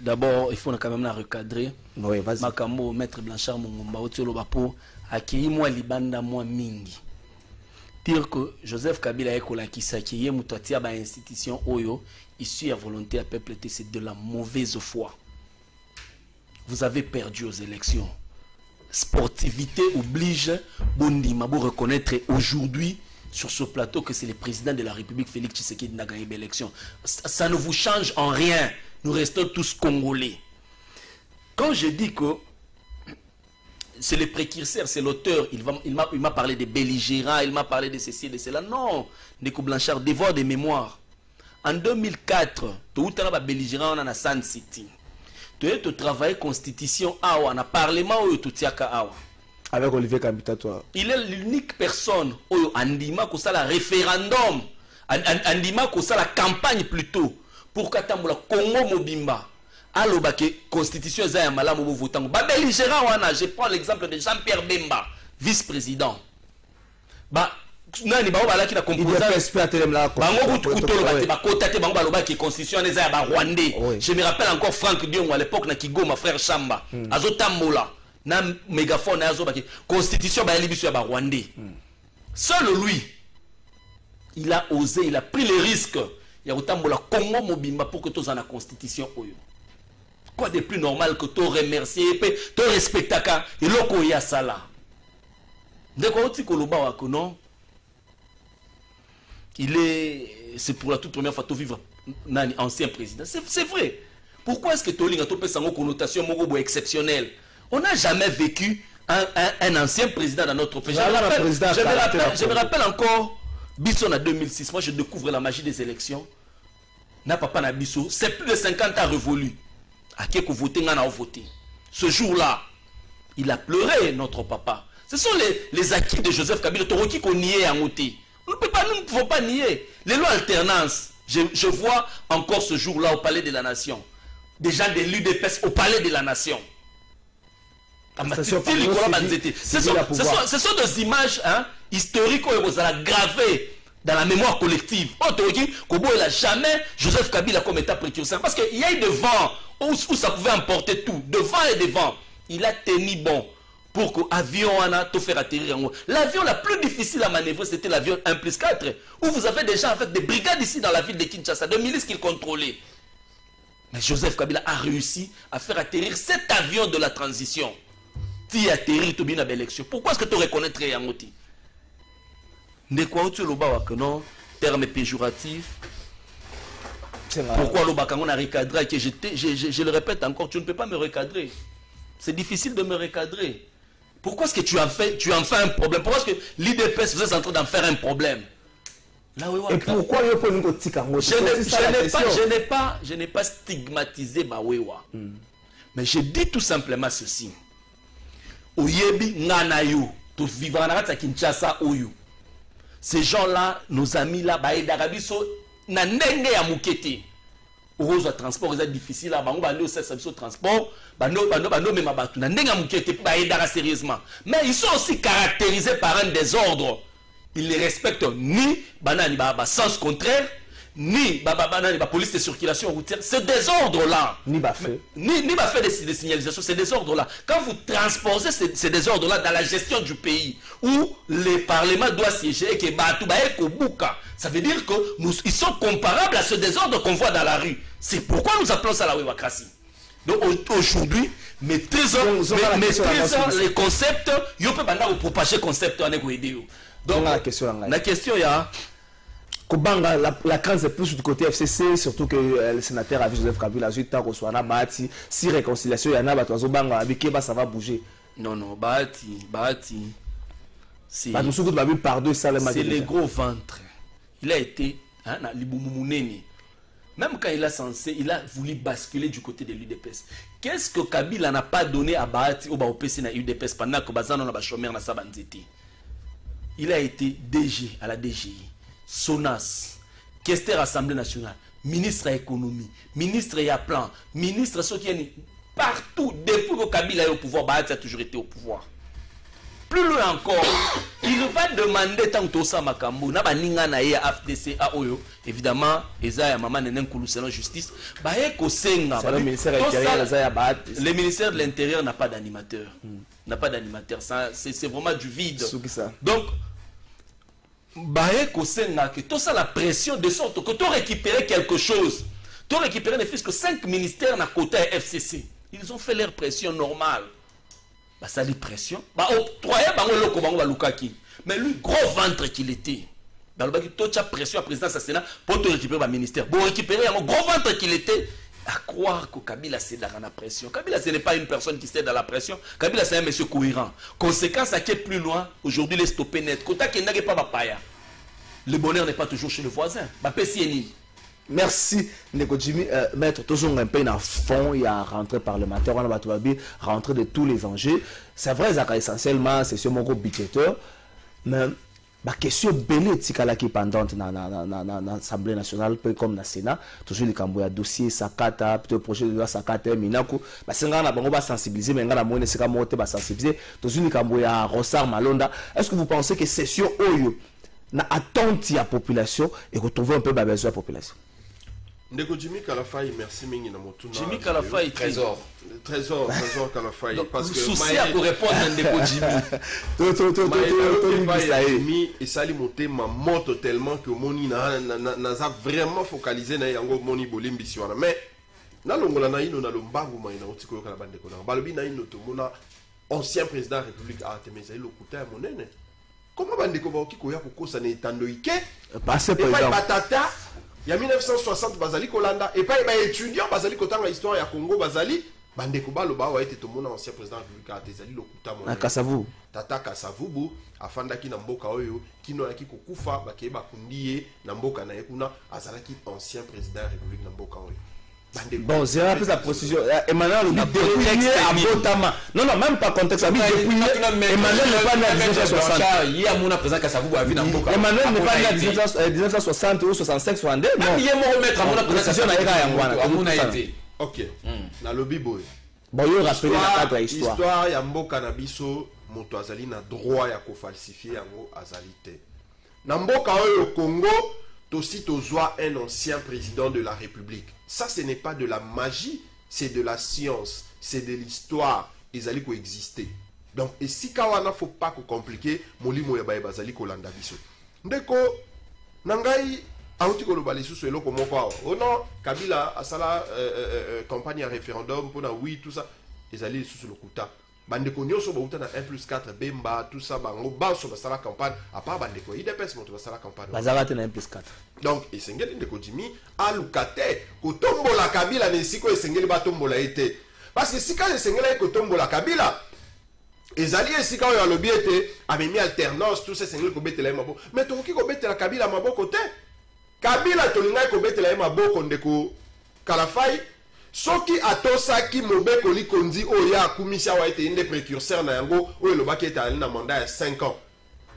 D'abord il faut quand même la recadrer. Oui, vas-y. Makambo maître Blanchard Mongomba otelo bapo akei moi libanda moi mingi. Dire que Joseph Kabila ekolakisa ki ye muto atia ba institution oyo issu à volonté à peuple c'est de la mauvaise foi. Vous avez perdu aux élections. Sportivité oblige Bondima pour reconnaître aujourd'hui sur ce plateau que c'est le président de la République Félix Tshisekedi qui a gagné l'élection. Ça ne vous change en rien. Nous restons tous Congolais. Quand je dis que c'est le précurseur, c'est l'auteur, il m'a parlé des belligérants, il m'a parlé de ceci et de cela. Non, Ndeko Blanchard, devoir de mémoire. En 2004, tout le monde belligérant on a San City. Tu as travaillé constitution awa na parlement ou tout awa avec Olivier Kabila toi. Il est l'unique personne oyo andima ko sala référendum andima ko sala campagne plutôt pour katambola Congo mobimba aloba ke constitution za ya malamu bo votango ba belligérant wana je prends l'exemple de Jean-Pierre Bemba vice-président ba nani ba balaki na composant bango kutolo ba kotate bango baloba ki constitution eza ya ba rwandais. Je me rappelle encore Franck Diongo à l'époque na Kigoma frère Chamba azotambola na mégaphone azo ba ki constitution ba libiso ya ba rwandais. Seul lui il a osé, il a pris le risque ya kotambola Congo mobimba pour que tous en la constitution oyo. Quoi de plus normal que to remercier pe to respectaka eloko ya sala. Ndeko oti koloba wa kono c'est pour la toute première fois de vivre un ancien président. C'est vrai. Pourquoi est-ce que Toling a topé sa connotation exceptionnelle? On n'a jamais vécu un ancien président dans notre pays. Je me rappelle encore Bisson en 2006, moi je découvre la magie des élections. Na papa na Bisso, c'est plus de 50 ans révolu. À qui que voter, on a voté. Ce jour-là, il a pleuré, notre papa. Ce sont les acquis de Joseph Kabila. Toroki qu'on niait à Mouti. Nous ne pouvons pas nier. Les lois alternance. Je vois encore ce jour-là au Palais de la Nation. Des gens de l'UDPS au Palais de la Nation. Ce sont des images historiques qui sont gravées dans la mémoire collective. Kobo n'a jamais Joseph Kabila comme état précurseur. Parce qu'il y a eu devant où ça pouvait emporter tout. Devant et devant. Il a tenu bon pour que l'avion a tout faire atterrir en haut. L'avion la plus difficile à manœuvrer, c'était l'avion 1+4. Où vous avez des gens avec des brigades ici dans la ville de Kinshasa, de milices qu'il contrôlait. Mais Joseph Kabila a réussi à faire atterrir cet avion de la transition. Tu atterris, tu bien à l'élection. Pourquoi est-ce que tu reconnaîtrais Yangoti? Ne quoi tu le bas que non, terme péjoratif. Pourquoi le bas quand on a recadré que je le répète encore, tu ne peux pas me recadrer. C'est difficile de me recadrer. Pourquoi est-ce que tu en fais un problème? Pourquoi est-ce que l'IDPS vous êtes en train d'en faire un problème? Là, oui, et pourquoi je n'ai pas stigmatisé Bawewa. Mais je dis tout simplement ceci. Oyebi Nanayo, tout vivant à Kinshasa Oyu. Ces gens-là, nos amis là, Baïdarabiso, Nanenge ya Mukete. Rose transport est difficile là, on va aller au service transport, sérieusement. Mais ils sont aussi caractérisés par un désordre. Ils ne respectent ni banani sens contraire, ni police de circulation routière. Ce désordre-là, ni fait des signalisations, ces désordres-là. Quand vous transposez ces désordres-là dans la gestion du pays, où le Parlement doit siéger et que ça veut dire qu'ils sont comparables à ce désordre qu'on voit dans la rue. C'est pourquoi nous appelons ça la wewacratie. Donc aujourd'hui, maîtrisons les concepts, il peut pas propager concept en égoïdéo. Donc la question il y a Kobanga, la crainte est plus du côté FCC, surtout que le sénateur a vu Joseph Kabila, si réconciliation, il y en a, ça va bouger. Non, Bahati. C'est les gros ventres. Il a été, même quand il a voulu basculer du côté de l'UDPS. Qu'est-ce que Kabila n'a pas donné à Bahati ou à l'UDPS pendant que Bazano a chômé dans sa bandité? Il a été DG à la DGI. Sonas, Kester Assemblée nationale, ministre à l'économie, ministre à plan, ministre partout, depuis que Kabila est au pouvoir, Bahati a toujours été au pouvoir. Plus loin encore, il va demander tant que ça Makambo, n'a pas ninga na ya FDC a Oyo, évidemment, Ezaya maman nenen kulu selon justice, le ministère de l'Intérieur n'a pas d'animateur. N'a pas d'animateur, c'est vraiment du vide. Donc, que tout ça la pression de sorte que tu récupéré quelque chose. Tu récupéré ne fût que 5 ministères à côté FCC. Ils ont fait leur pression normale. Ça dit pression. Mais lui, gros ventre qu'il était. Tu as pression à la présidence Sénat pour te récupérer le ministère. Pour récupérer un gros ventre qu'il était. À croire que Kabila cède dans la pression. Kabila, ce n'est pas une personne qui cède dans la pression. Kabila, c'est un monsieur cohérent. Conséquence, à qui est plus loin, aujourd'hui, les stopper net. Le bonheur n'est pas toujours chez le voisin. Merci, Neko Jimmy. Maître, toujours un peu à fond, il y a rentrée parlementaire, on va rentrer de tous les enjeux. C'est vrai, essentiellement, c'est sur mon groupe budgétaire. Mais la question belle qui est pendante dans l'Assemblée nationale, comme dans le Sénat, toujours les dossiers, Sakata, le projet de loi Sakata, Minaku, c'est un peu sensibiliser, mais on va sensibiliser, toujours les Rossard Malonda. Est-ce que vous pensez que c'est sur eux, na attente la population et retrouver un peu besoin de la population? Ndeko Jimmy Kalafai, merci mingi na motuna. Jimmy Kalafai, trésor Kalafai, parce que souci à répondre à Ndeko Jimmy et sali monté ma moto tellement que moni n'a vraiment focalisé na yango moni bolimbi siwana. Mais na longola na ino na lombangu ma ina otiko kala bandeko na balobi na ino to mona ancien président de la République a temeza le kuta monene. Comment bandeko ba okiko ya kokosa na etando ike? Passé président. Batata il y a 1960 bazali kolanda et pas les étudiants bazali kotanga histoire ya Congo bazali bandeko baloba wa été tout monde ancien président de la République a tezali lokuta mon Kasavu Tata Kasavubu afandaki na mboka oyo kino yaki kokufa bakeba kundiye na mboka na yekuna azalaki ancien président de la République na mboka oyo. Bon, c'est un peu sa procédure. Emmanuel le dépouillé à Botama. Non, non, même pas contexte. Emmanuel n'est pas né en 1960. Il y a mon président Kasavubu à vie dans Mboka. Emmanuel n'est pas né en 1960 ou 65 62. Non, il y a mon remettre à mon président à mon été. Ok. Na lobby boy. Bon, il rappelle la cadre histoire. Histoire ya mboka na biso moto azali na droit ya ko falsifier yango azali te. Na mboka oyo Congo aussi tozwa un ancien président de la République. Ça, ce n'est pas de la magie, c'est de la science, c'est de l'histoire. Ils allaient coexister. Donc, et si kawana faut pas compliquer, molimo ya bae bazali kolanda biso. Ndeko, nangai auti kolobali susu eloko moko awa. Oh non, Kabila asala campagne à référendum pour na oui tout ça. Ils allaient susu lokuta. Bandeko nyoso bauta na 1+4 Bemba tout ça bango baso basala campagne à part bandeko IDPS moto basala campagne bazarate na 1+4 donc esengeli ndeko Jimmy alukate kotombola Kabila ne siko esengeli batombola ete parce que sika esengeli kotombola Kabila ezali esika oyo alobi ete amemi alternance tout ça esengeli kobetela mabo mais tokoki kobetela Kabila maboko te Kabila tolingai kobetela maboko ndeko Kalafai soki atosaki mobeko likonzi oya akumisa wa ete inde précurseur na yango oyo lobaki ete ali na mandat ya 5 ans.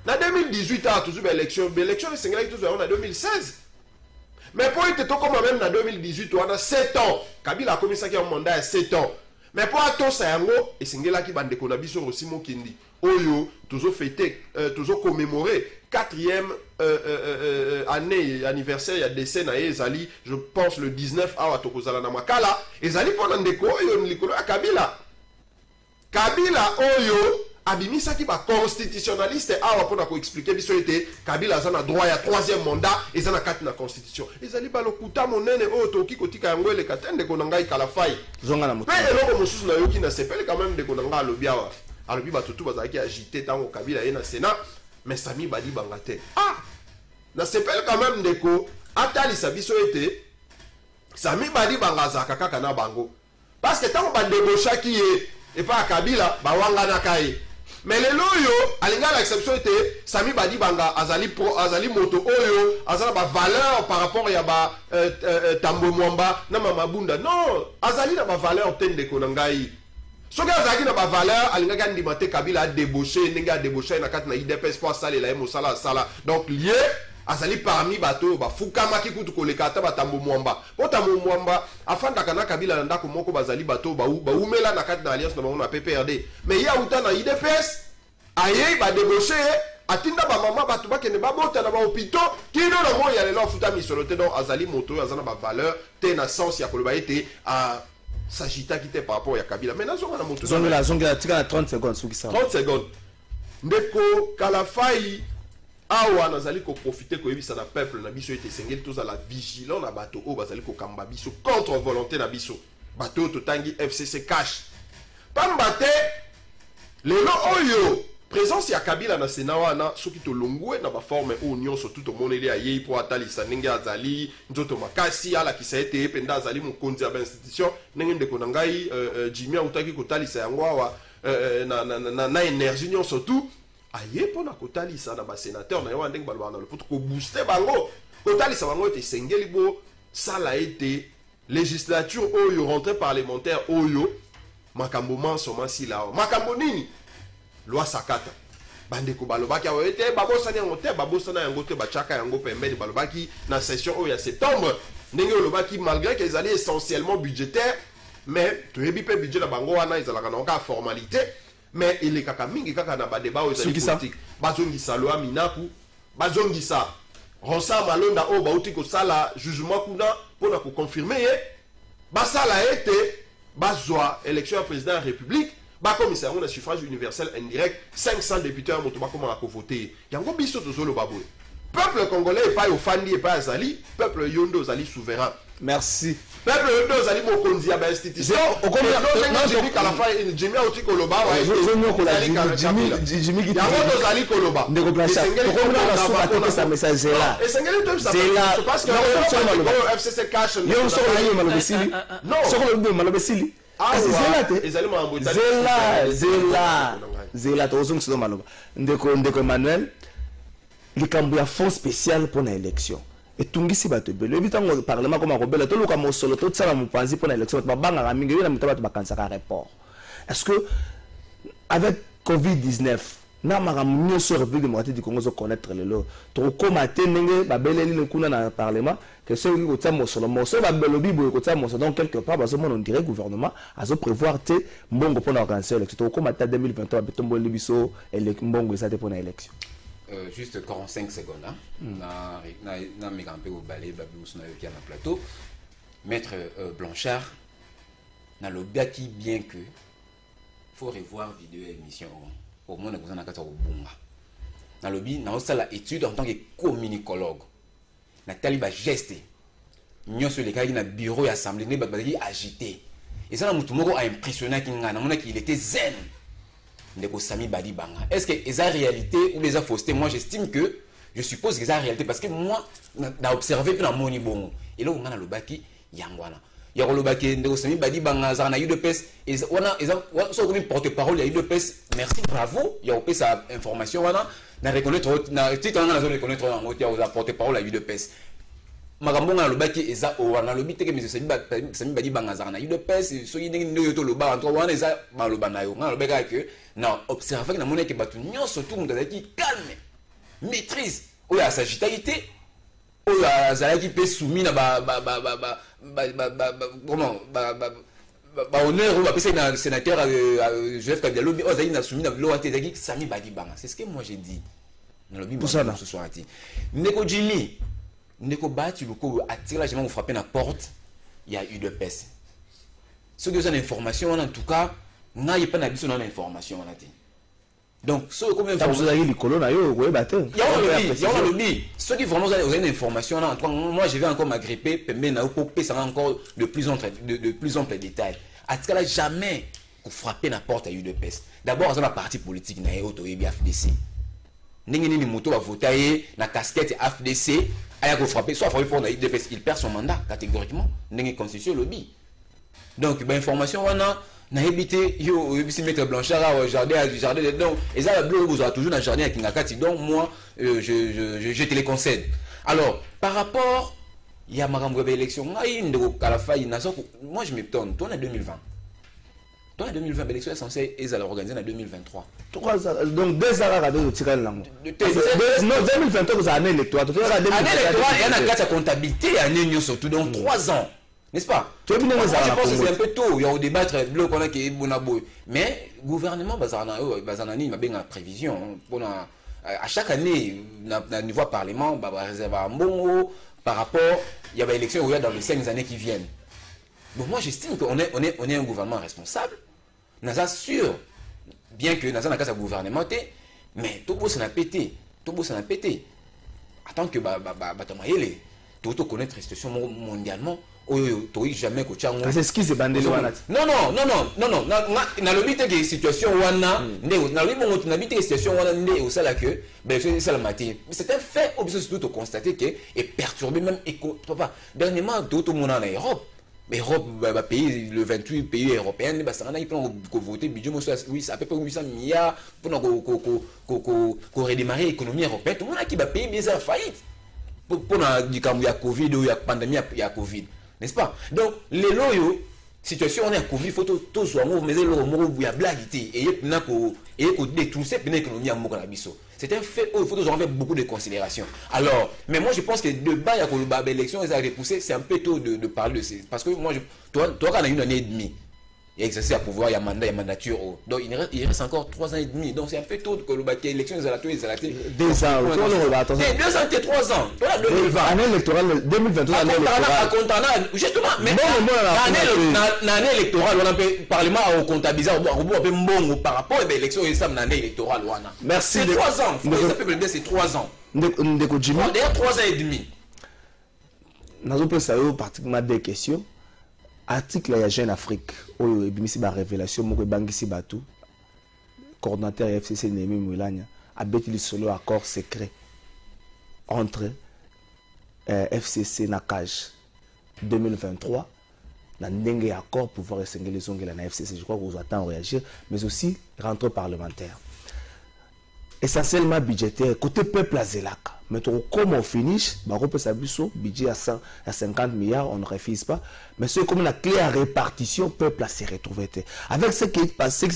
Na 2018 a toujours élection esengeli toujours en 2016. Mais pour ete tokoma même na 2018 wana 7 ans. Kabila akomisaki en mandat ya 7 ans. Mais pour atosa yango esengelaki bandeko na biso Rosimo Kindi oyo toujours fêter toujours commémorer 4e année anniversaire ya décès na ezali je pense le 19 awa tokozala na makala ezali pona ndeko oyo likolo ya Kabila oyo abimisaki ba constitutionnaliste awa pona ko expliquer biso ete Kabila azana droit ya 3e mandat ezana kati na constitution ezali ba lokuta monene oyo toki kotika yango ele katende ko ngai Kalafai zonga na moto mais eloko mosusu na yoki na sepele quand même ndeko nanga alobi awa alobi batutu bazalaki agité tango Kabila ye na Sénat mais Sami Badi Bangate. Ah! Na sepel quand même ndeko atali sabiso ete Sami Badi Bangaza kaka na bango. Parce que tant ba débauchaki et pas Kabila ba wanga na kai. Mais le loyo alinga l'exception ete Sami Badi Banga azali moto oyo azala ba valeur par rapport ya ba Tambo Mwamba na Mamabunda. Non, azali na ba valeur tendeko na ngai. Soki azaki na ba valeur alingaka ndimate Kabila a débauché ndenge a débauché na kati na IDPS pour saler la mosala sala donc lié azali parmi bato ba fukama ki kutu koleka ata batambo mwamba potambo mwamba afanda kana Kabila na ndako moko bazali bato ba umela na kati na alliance na bango na PPRD mais ya uta na IDPS aye ba débauché atinda ba mama bato bakene ba bota na ba hôpital kino na mo ya lelo futa misolote donc azali moto azana ba valeur te na sens ya koloba ete a s'agita qui était par rapport à Kabila. Maintenant, on a monté. Zonga 30 secondes. 30 secondes. Ndeko Kalafai, awa nazali ko profiter ko yebisa na peuple na biso ete sengeli tous à la vigilance na bato o bazali ko kamba biso contre volonté na biso. Bato to tangi FCC cash. Pambate lelo oyo présence ya Kabila na Sénat wana soki to longwe na ba forme o nyonso tout moneli aye po atalisa ndenge azali nzoto makasi ala kisaete penda azali mokonzi ya ba institution ndenge ndeko na ngai Jimmy utaki kotalisa yango awa na énergie nyonso tout aye po na kotalisa na ba sénateur na yo ndenge balwa na le pour ko booster bango kotalisa bango ete sengeli bo sala ete législature oyo rentrée parlementaire oyo makambo mansoma sila makambo nini loi sakata bandeko balobaki awete babosani yango te babosana yango te bachaka yango pembeni balobaki na session oyo ya septembre ndenge olobaki malgré qu'ils allaient essentiellement budgétaire mais toyebi pe budget na bango wana ezalaka na ka formalité mais il est kaka mingi kaka na ba débat oyo politique bazongisa loi minaku bazongisa Rosa Malonda o bauti ko sala jugement kuna pour na ko confirmer basala ete bazwa élection président de la République ba commissaire on a suffrage universel indirect 500 députés en moto ba comment a voter yango biso tozolo baboy peuple congolais pas ofandi et pas azali peuple yondo zali souverain merci peuple yondo zali mokonzi ya ba institution o comme non Jimmy Kalafa Jimmy auti koloba wa Jimmy yango zali koloba ndeko plaça ko na suka te sa message là et sengeli to ça parce que non FCC cash yo so ko malobesili non so ko malobesili Zela tozong sido maloba ndeko Emmanuel likambo ya fonds spécial pour la élection et tungisi bato belo ebitango parlement comme akobela to luka mosolo to tsala mopanzi pour la élection ba banga mingi na mitaba to bakansaka report. Est-ce que avec Covid-19 na makambo nyonso République démocratique du Congo zo connaître lelo to komate ndenge babeleli le kuna na parlement que ceux qui kotia mosolo babelobi boye kotia mosolo donc quelque part bazo mon dirait gouvernement azo prévoir te mbongo pour la organiser l'élection to komate 2023 betombo libiso et mbongo ça pour la élection. Juste 45 secondes hein. Na me campé au balai babous na yoki na plateau. Maître Blanchard na lobia qui bien que faut revoir vidéo émission au moins na kozana kata obunga. Na lobby na osala étude en tant que communicologue. Na taliba geste. Nyo sur les cas na bureau et assemblée ne bazali agité. Et ça na mutu moko a impressionné kinga na mona qu'il était zen. Ndeko Sami Badi Banga. Est-ce que c'est la réalité ou les faussetés? Moi j'estime que je suppose que c'est la réalité parce que moi n'a observé puis na moni bongo. Et là on a le baki yangwana. Il y a le baki Ndeko Sami Badi Banga za na UDPS et on a so comme porte-parole il y a UDPS. Merci bravo. Il y a opé sa information wana na reconnaître na titre na zone reconnaître en mot il y a porte-parole à UDPS. Makambo na lobaki eza wana lobi teke mais Sami Badi Banga za na UDPS so yingi ndoyo to loba entre wana eza maloba na yo na lobeka que na observer na monnaie que batu nyo surtout mutaza ki calme maîtrise oya sagitalité oya zalaki pe soumis na comment honneur ou appeler ça sénateur Joseph Kabila lobi ozali na soumis na loate zaki Sami Badi Banga. C'est ce que moi j'ai dit na lobi ce soir ati ndeko Jimmy ndeko bati loko attire largement vous frapper na porte il y a eu de peste ce que c'est l'information en tout cas n'a y pas na biso na information on a dit donc ce combien vous avez les colonnes yo ouais battre il y a le dit ceux qui vraiment ont une information là moi je vais encore m'agripper mais na popé ça encore de plus ample détails à ce cas-là jamais vous frapper na porte à eu de peste d'abord dans la partie politique na auto et FDC n'engeni ni moto va voter na casquette FDC aya ko frapper soit frapper pour na UDPS il perd son mandat catégoriquement n'engeni constitution lobby donc ben information wana na habité yo bisi mettre Blanchard au jardin donc et ça la bleu vous aura toujours dans jardin à Kingakati donc moi je te les concède. Alors par rapport il y a makambo ba élection ngai ndeko Kalafai na so moi je me tourne toi en 2020 l'élection est censée être organisée en 2023. Donc 2 ans à deux tirer langue. Non 2023 vous année électorale. Année électorale et on a carte comptabilité année surtout donc 3 ans. N'est-ce pas? Je pense que c'est un peu tôt. Il y a au débattre le qu'on a qui est bonabo. Mais gouvernement bazanani m'a bien en prévision pour à chaque année na niveau parlement ba réserve un bon par rapport il y a élection dans les 5 années qui viennent. Bon moi j'estime qu'on est un gouvernement responsable. Naza sûr bien que naza na casa gouvernement mais tout beau ça n'a pété. Attends que batamayele tout connaître la situation mondialement. Jamais que c'est ce qui s'est bandé non na lobby te situation wana na lobby bon na bité situation wana ndé au sala que ben c'est ça la matière c'est un fait obligé surtout constater que est perturbé même papa dernièrement tout monde en Europe Europe pays le 28 pays européens ça on a plan ko voter budget oui ça à peu près 800 milliards pour redémarrer l'économie européenne tout le monde qui va payer bien ça faillite pour na du camp ya Covid ou ya pandémie ya Covid. N'est-ce pas? Donc, les loyaux, situation on est à Covid, il faut tout soit mais les loyaux, il y a blaguité, et il y a détrousser l'économie à Mokanabiso. C'est un fait où il faut toujours faire beaucoup de considérations. Alors, mais moi je pense que de bas, il y a l'élection, ils ont repoussé, c'est un peu tôt de parler de ça. Parce que moi, toi, quand on a une année et demie, il y a exercé à pouvoir, il y a mandat, il y a mandature. Donc il reste encore 3 ans et demi. Donc c'est un peu tôt que le bâti élection, ils ont raté. 2 ans, 2 ans et 3 ans. Toi, 2020. Année électorale, 2023, année électorale. Justement, mais l'année électorale, on a un parlement à comptabiliser, on a un bon par rapport à l'élection et ça, l'année électorale. Merci. C'est 3 ans. Ça peut me dire c'est 3 ans. D'ailleurs, 3 ans et demi. Nous avons pratiquement 2 questions. Article ya Jeune Afrique oyo ebimisi ba révélation moko bangisi batu coordinateur FCC Némi Moulania a bêti solo accord secret entre FCC na CAJ 2023 dans ndenge accord pouvoir essayer les ongles la FCC. Je crois que vous attendez réagir, mais aussi rentrée parlementaire. Essentiellement budgétaire, côté peuple à Zelaka. Mais comme on finish, on peut s'abuser, budget à 50 milliards, on ne refuse pas. Mais c'est comme la clé à répartition, peuple à se retrouver. Avec ce qui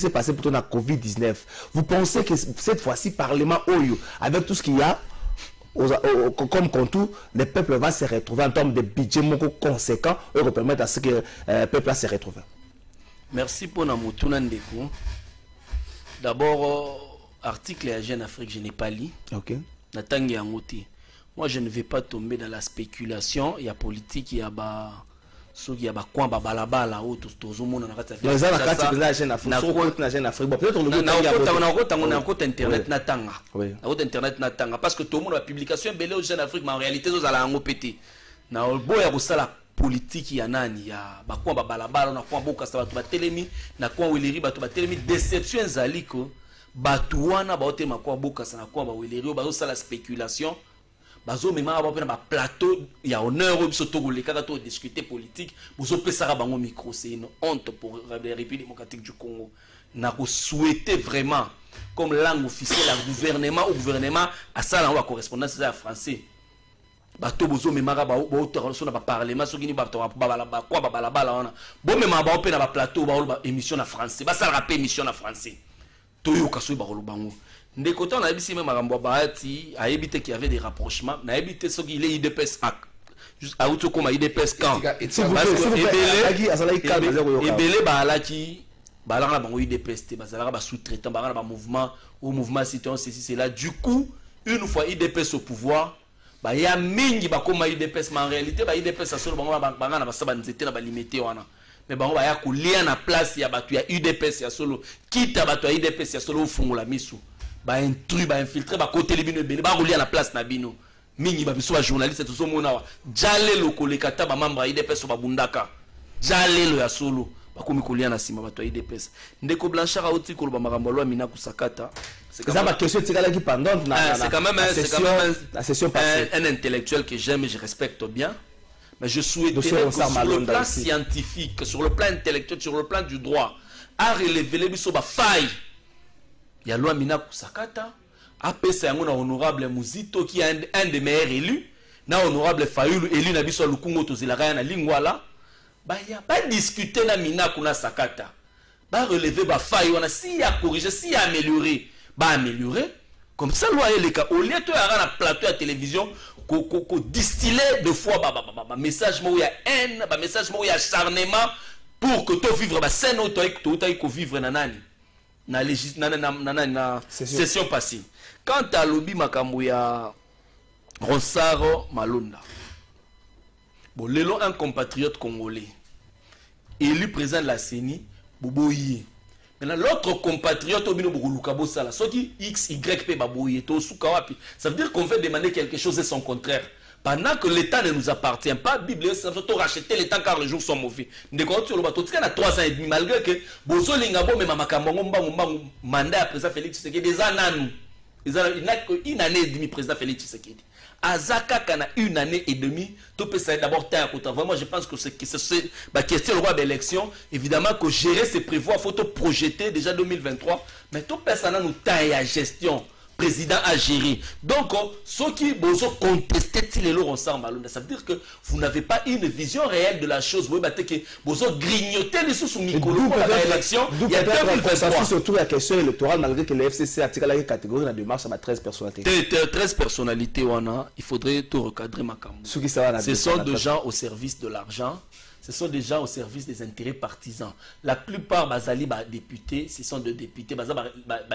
s'est passé pour la COVID-19, vous pensez que cette fois-ci, Parlement Oyo, avec tout ce qu'il y a, comme contour, le peuple va se retrouver en termes de budget conséquent et permettre à ce que le peuple se retrouve. Merci pour la moutuna ndeko. D'abord, article à Jeune Afrique, je n'ai pas lu. Ok. Moi, je ne vais pas tomber dans la spéculation. Il y a politique, il y a ceux qui quoi balabala ou tout le monde na kata. Les gens na kata Jeune Afrique, na Jeune Afrique. Peut-être le na côté internet na tanga. Na côté internet na tanga parce que tout le monde la publication belé au Jeune Afrique, mais en réalité aux ala ngo pété. Na boya ko sala politique ya nani ya quoi balabala na quoi boka sa ba telemi na quoi wileri ba telemi déception zaliko. Batouana baote makwa boka sana kwa ba wileri ba so la spéculation bazo mema ba pena ba plateau ya honneur biso to goleka to discuter politique bozo pesara bango micro c'est une honte pour la République démocratique du Congo. Na ko souhaiter vraiment comme langue officielle à gouvernement à ça la correspondance à français bato bozo mema ba so na ba parlement so kini ba kwa ba balabala wana bo mema ba pena ba plateau ba émission na français ba ça rappel émission na français. Toyo kasoui ba bango ndeko ta na ebisi même makambo baati a éviter qu'il y avait des rapprochements na éviter ce qu'il est IDPS juste à auto comme IDPS quand ebele ba alaki ba la bango IDPS te ba zalaka ba sous-traitant ba na ba mouvement citoyen ceci c'est là du coup une fois IDPS au pouvoir ba ya mingi ba comme IDPS mais en réalité ba IDPS ça solo bango ba na ba sabanzete na ba limité wana. Mais bon, il y a couler à place, il y a UDPS, il y a solo, quitte à UDPS, il y a solo au fond la mission. Bah intrus, bah infiltré, bah côté les bino, bah rouler à la place nabino. Mingi bah biso journaliste, tout ce monde là. Jale le kolekata bah membre UDPS bah bundaka. Jale le ya solo, bah comme couler à sima bah UDPS. Ndeko Blanchard a aussi kolo bah marambolo mina kusakata. C'est quand même question qui pendant c'est quand même la session passée. Un intellectuel que j'aime et je respecte bien. Mais je souhaiterais que sur le plan scientifique, sur le plan intellectuel, sur le plan du droit, à relever les biso ba faille. Il y a loi mina kusakata, apesa yango na honorable Muzito qui est un des meilleurs élus, na honorable Fayulu élu na biso lukungo tozilaka na lingwala, ba ya pas discuter na mina kuna sakata. Ba relever ba faille, on a si à corriger, si à améliorer, ba améliorer. Comme ça loi est le cas au lieu de avoir un plateau à télévision ko distiller de fois message mo ya haine ba message mo ya acharnement pour que to vivre ba scène auto ko vivre na nani na session passée. Quant à lobby makambo ya Ronsaro Malonda, bon lelo un compatriote congolais élu président de la CENI Boboyi. Maintenant l'autre compatriote obino bokuluka sala soki x y p baboye to suka wapi, ça veut dire qu'on veut demander quelque chose et son contraire. Pendant que l'État ne nous appartient pas, Bible ça veut dire racheter l'État car les jours sont mauvais. Ndeko sur le bateau tika na 3 ans et demi malgré que bozo lingabo même makambo ngomba mandat à président Félix Tshisekedi des années. Il n'a qu'une année et demie président Félix Tshisekedi. Azaka kana une année et demie, tout peut ça d'abord temps à côté. Vraiment, je pense que c'est la question le roi d'élection. Évidemment que gérer c'est prévoir, faut tout projeter déjà 2023. Mais tout personne nous taille à gestion. Président a géré. Donc, ceux qui vous ont contesté les lots ensemble, ça veut dire que vous n'avez pas une vision réelle de la chose. Vous ont grignoté les sous micro pour l'élection. Il y a 2023. Surtout la question électorale, malgré que le FCC a tiré la catégorie de la démarche à 13 personnalités. 13 personnalités, il faudrait tout recadrer ma campagne. Ce sont des gens au service de l'argent. Ce sont des gens au service des intérêts partisans. La plupart bazali députés, ce sont des députés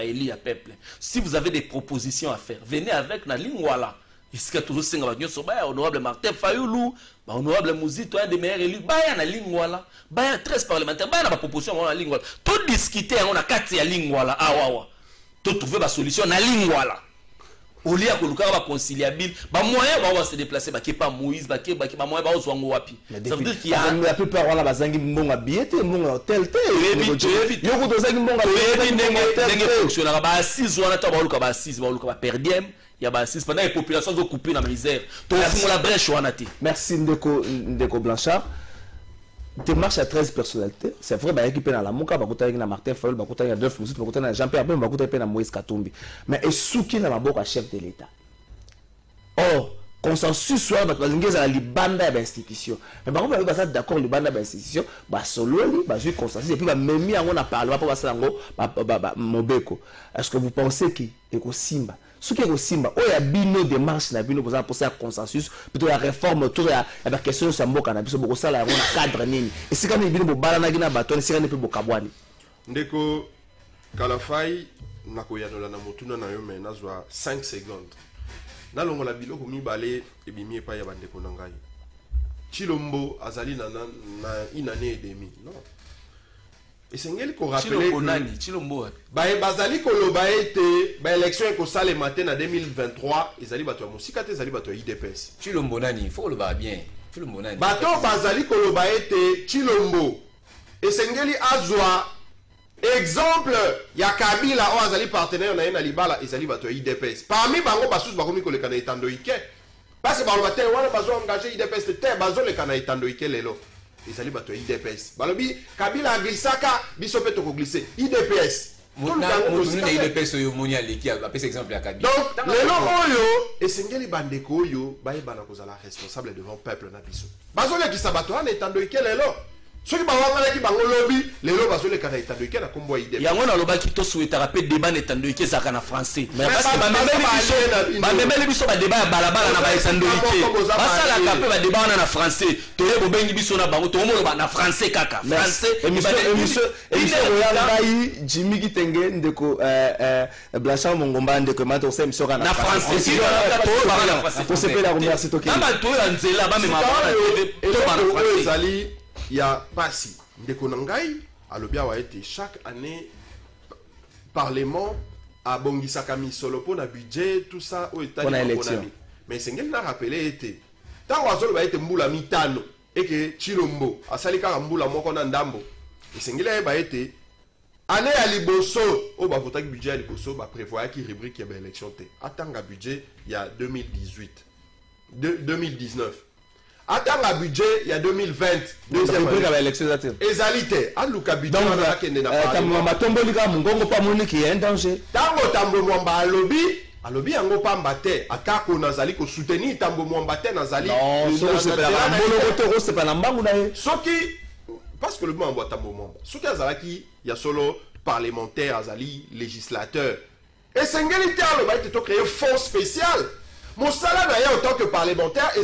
élus à peuple. Si vous avez des propositions à faire, venez avec la ligne voilà. Ici toujours honorable Martin Fayulu, honorable Muzito, un des meilleurs élus, la ligne voilà. 13 parlementaires, la proposition la ligne voilà. Tout discuter on a 4 la ligne voilà. Tout trouver la solution la ligne voilà. Au lieu que le cas va conciliable, moyen va se déplacer, pas Moïse, moyen va se wapi. Ça veut dire qu'il y a la plupart voilà bazangi mbonga billet, mbonga hôtel te. Yoko dozangi mbonga billet fonctionnera ba assise wana ta ba luka ba assise ba luka ba perdiem, ya ba assise pendant les populations sont coupées dans la misère. To font la brèche wana te. Merci Ndeko Blanchard. démarche à 13 personnalités. C'est vrai, bah, équipe dans la Mouka, bah, côté na Martin Fayol, bah, côté na Adolphe Moussou, bah, côté na Jean-Pierre Ben, bah, côté na Moïse Katumbi. Mais et souki na maboko chef de l'État. Or, consensus soit bah, à la libanda d'institution. Mais par contre, bah, d'accord, libanda d'institution, bah, solo, bah, j'ai consensus et puis bah, même on a parlé, bah, ça bah, Mobeko. Est-ce que vous pensez que Simba ce qui est aussi, il y a bino démarche na bino pour ça consensus plutôt la réforme autour de la question de sambo cannabis beaucoup ça là on a cadre nini et c'est quand il bino bala na gina baton c'est quand il peut bokabwani ndeko kalafai na koyanola na motuna na yo mais nazwa 5 secondes na longo la biloko mibale e bimi pa ya bandeko na ngai Chilombo azali na une année et demie non. Et c'est ngeli ko rappeler Chilombo bazali koloba ete ba élection ko sale matin en 2023 ezali bato ya musika te ezali bato ya IDPS Chilombo nani faut le ba bien Chilombo nani bato bazali koloba ete Chilombo et c'est ngeli azwa exemple ya Kabila o azali partenaire na yena libala ezali bato ya IDPS parmi bango basus bakomi ko le kana itando ike parce que baloba te wana bazo engager IDPS te bazo le kana itando ike lelo ezali bato ya IDPS balobi Kabila aglisaka biso pe toko glisser IDPS IDPS oyo monia leki apesa exemple ya Kabila donc lelo oyo esengeli bandeko oyo bayebana kozala responsable devant peuple na biso bazo le kisa bato wana itando ike lelo soki bawangalaki bango lobi lelo bazoleka na etando ike na kombo ya IDPS yango nalobaki tosouetaka mpe débat na etando ike ezalaka na français bamemeli biso badeba ya balabala na baetando ike basalaka mpe badeba wana na français toye bobengi biso na bango tomoloba na français kaka français émission oya ngai Jimmy Kitenge ndeko Blanchard Mongomba ndeko mata osa émission kana na français to sepela remercier to kamba to ya nzela bamema bana ezali ya pasi ndeko na ngai alobi awa ete chaque année parlement abongisaka misolo po na budget tout ça au état de mais sengeli na rappeler ete tango azoloba ete mbula mitano eke Chilombo asali kaka mbula moko na ndambo esengeli ayeba ete année ya liboso o bavotaki budget ya liboso baprevoyaki rubrique ya baélection te atanga budget ya 2019 atanga budget ya 2020 deuxième élection ezalité aluka budget na kende na parlement matomboli ka mungongo pa moniki en danger tango tambo mwamba alobi yango pamba te atako nazali ko soutenir tambo mwamba te nazali c'est pas na mbangu na ye soki parce que le mwamba tambo mwamba soki azalaki ya solo parlementaire azali législateur et sengeli te aloba ete to créer fonds spécial mon salaire en tant que parlementaire, il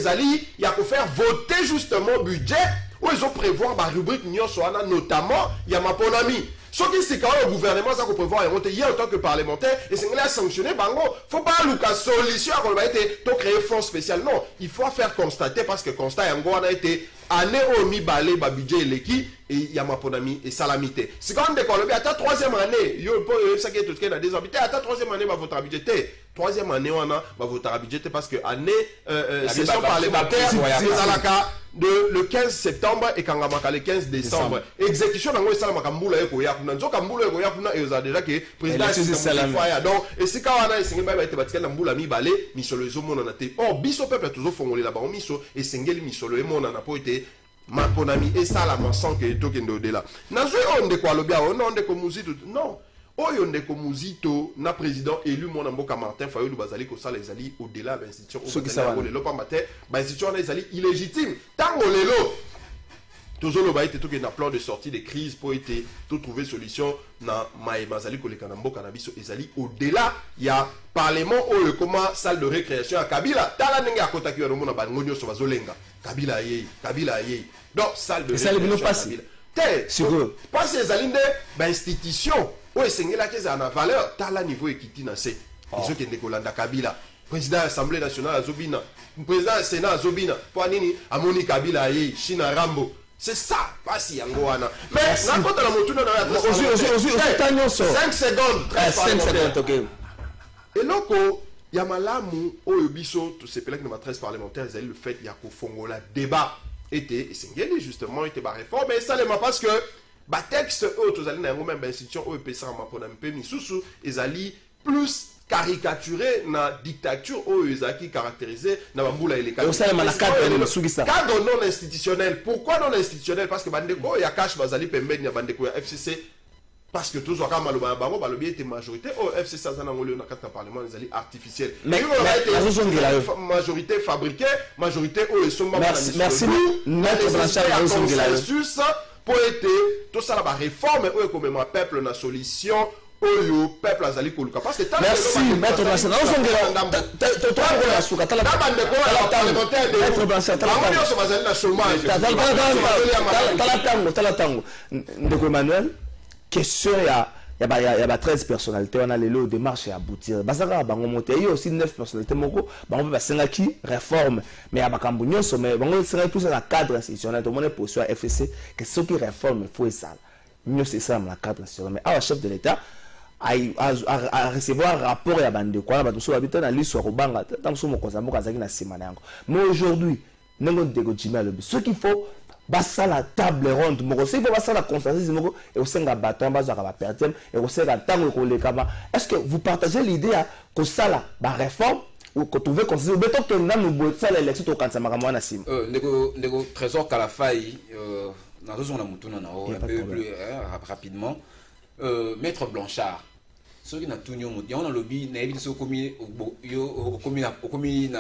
y a qu'à faire voter justement budget où ils ont prévoir ma rubrique notamment il y a ma ponami. Ce qui c'est quand le gouvernement ça prévoir il y a en tant que parlementaire et c'est là sanctionner bango. Faut pas Lucas solution à été to créer fonds spécial non, il faut faire constater parce que constat yango a été année au mi balé ba budget leki et il y a ma ponami et salamité. C'est quand même décollé à ta troisième année, yo peut ça qui est tout qui a des habités à ta troisième année va votre budget troisième année on a va votre budget parce que année session parlementaire de le 15 septembre et quand on a le 15 décembre exécution dans le salon makambula eko ya kuna nzoka mbula eko ya kuna et déjà que président c'est donc et c'est quand on a essayé ba été batika na mbula mi balé misolo zo mona na te oh biso peuple toujours fongoler la ba miso et sengeli misolo e mona na po été ma ponami et ça la sans que tokendo de là na zo on de quoi lobia on de ko muzito non oyo ndeko muzito na président élu mon mboka Martin Fayol bazali ko sala ezali au-delà de l'institution au lelo pa matin ba institution na ezali illégitime tango lelo tozolo ba ete toke na plan de sortie de crise pour été tout trouver solution na mai bazali ko leka na mboka na biso ezali au-delà ya parlement oyo koma salle de récréation à Kabila tala ndenge akotaki yo mona ba ngonyo so bazolenga Kabila ye donc salle de récréation te parce que ezali nde ba institution o esengela ke za na valeur tala niveau ekiti na se izo kende kolanda Kabila président de l'Assemblée nationale azobina président du Sénat azobina po nini amoni Kabila ye China Rambo c'est ça pasi yango wana mais na kota na motuna na 5 secondes 5 secondes OK eloko ya malamu oyo biso to sepelaki na 13 parlementaires ezali le fait ya kofongola débat était esengeli justement était ba réforme et ça parce que ba texte eux tous allés na même institution eux pesa ma pona mpe misusu ezali plus caricaturer na dictature oyo ezaki caractérisé na bambula ele cadre non institutionnel. Pourquoi non institutionnel? Parce que bandeko ya cash bazali pembeni ya bandeko ya FCC, parce que tous wakama lo bango balobi était majorité au FCC sana ngolo na kata parlement ezali artificiel. Mais majorité fabriquée, majorité oyo somba. Merci maître Blanchard consensus pour être tout ça la réforme oyo comme ma peuple na solution. Oyo peuple azali koluka parce que merci maître Blanchard na ozongela totoa suka tala maître Blanchard tala tango ndeko Emmanuel question ya 13 personnalités on a lelo démarche à aboutir basaka bango monté il y a aussi 9 personnalités moko bango ba sengaki réforme mais ya bakambu nyonso mais bango sengaki tout ça dans cadre institutionnel to mona position à FCC que ce qui réforme faut ça nyonso ça dans cadre institutionnel mais à chef de l'état à recevoir rapport ya bande quoi ba tous habitants na liso ko banga tant so moko zamboka zaki na semana yango mais aujourd'hui nengo ndeko Jimmy alobi ce qu'il faut basa la table ronde moko c'est faut basa la consensus moko et au senga baton baza ka ba pertem et au senga tango ko le kama est-ce que vous partagez l'idée que ça la ba réforme ou que trouver consensus beto que na nous ça l'élection to kansa makamwa na sim ndeko Trésor Kalafai na raison na mutuna na un peu plus rapidement Maître Blanchard, ce qui n'a tout niveau, il y a un lobby, il y a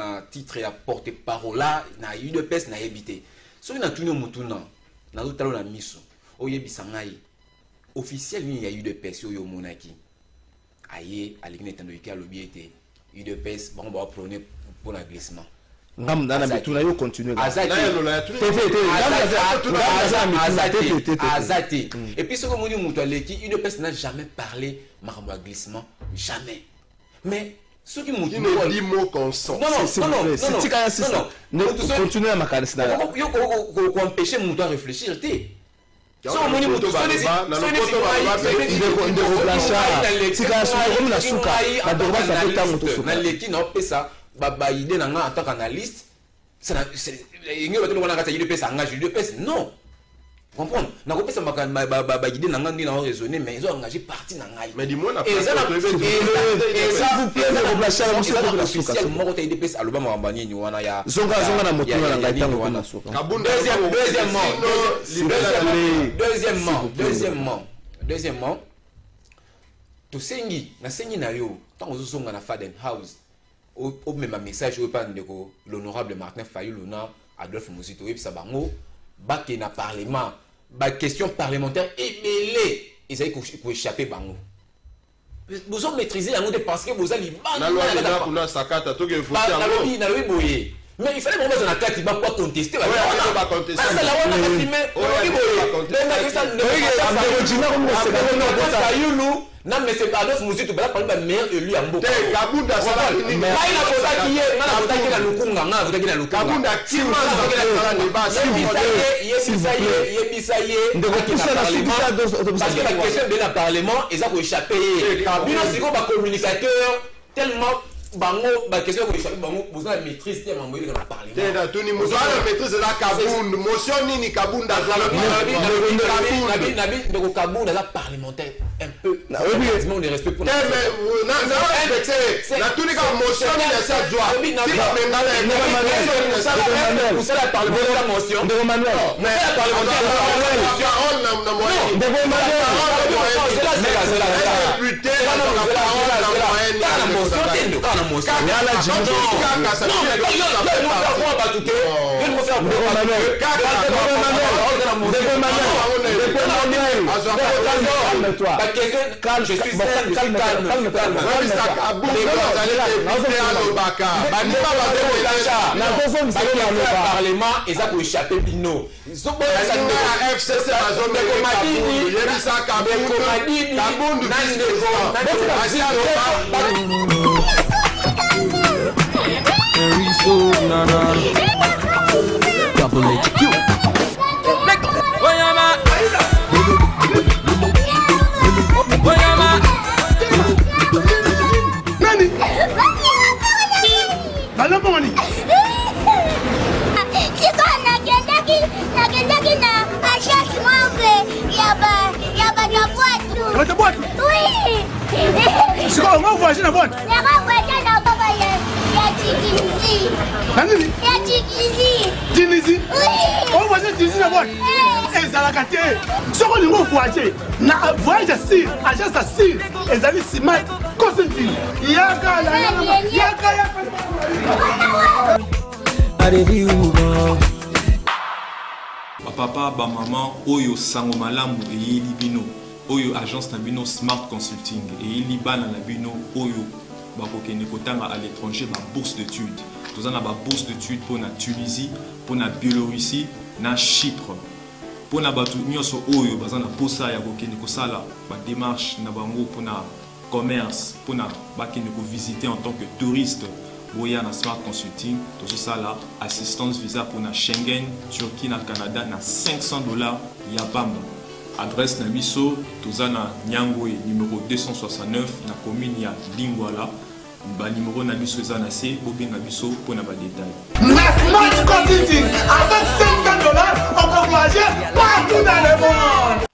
un titre à porter parole là, il y a eu de peste, il y a évité. Ce qui n'a tout niveau, il y a un talon à miso, il y a bisangaï. Officiel, il y a eu de peste, il y a eu monaki. Aïe, à l'église, il y a lobby était eu de peste, bon, on va prôner pour le glissement. Ngam dana betuna yo continuer azati et puis ce que moni muto aleki une personne n'a jamais parlé maramba glissement jamais mais ce qui muto ne dit mot consent non c'est tika ça ne continuer à makanisi na yo ko empêcher muto à réfléchir té so moni muto tika na suka ba dorba ça peut tango to suka na leki na pesa baba idée na nga en tant qu'analyste c'est il va te demander à il pèse engagé il pèse non comprendre na ko pesa baba idée na nga ndi na raisonner mais ils ont engagé parti na ngai mais dis-moi na et ça vous plaît le Blanchard monsieur le officiel moko ta idée pèse aloba mabani ni wana ya zonga na moto na ngai tango wana suka deuxièmement to sengi na yo tango zo songa na Faden House au même message au pan de l'honorable Martin Fayulu Adolphe Muzito et Sabango baké na parlement ba question parlementaire ébélé ils avaient pour échapper bango vous ont maîtrisé la note parce que vous allez la loi là on a sakata to que voter en na boye mais il fallait vraiment na carte pas contester on va contester ça la on a filmé non mais c'est Adolphe Muzito bala parler ba meilleur élu en Mboka Kabunda ça il a voté qui est na voté qui na lukunga nga voté qui na lukunga Kabunda tima ça ne va parce que la question de la parlement ils ont échappé bino siko ba communicateur tellement bango ba question ko échappé bango vous avez maîtrise tellement moi dans le parlement tena tuni muzo ala maîtrise la Kabunda motion nini Kabunda nabi de Kabunda la parlementaire un peu on les respecte pour la tuni ka motion ni ça doit vous savez la parlementaire motion de Emmanuel mais la parlementaire calme, je suis calme. Parlement, ils ont échappé Bino. Ils ont FCC Oui. C'est quoi, on va voyager dans la boîte. Nani? Tunisie. On va dire Tunisie d'abord. Et ça la caté. Ce qu'on nous voyage, na voyage assis, agence assis, et ça dit Simat, consulting. Yaka. Papa, maman, oyo sango malamu et yeli bino, oyo agence na bino Smart Consulting et yeli bana na bino oyo bakokene kotanga à l'étranger ba bourse d'études. Tous en a ba bourse d'études pour la Tunisie, pour la Biélorussie, na Chypre. Pour na batu nyonso oyo bazana posa ya kokene kosala ba démarche na bango pour na commerce, pour na bakene ko visiter en tant que touriste. Boya na Smart Consulting, tout ça là, assistance visa pour na Schengen, Turquie na Canada na $500 ya bamba. Adresse na biso, toza na Nyangwe numéro 269 na commune ya Lingwala. Ba numéro na biso eza na C, bobenga biso pour na ba détail. Na Smart Consulting, avec $500, on peut voyager partout dans le monde.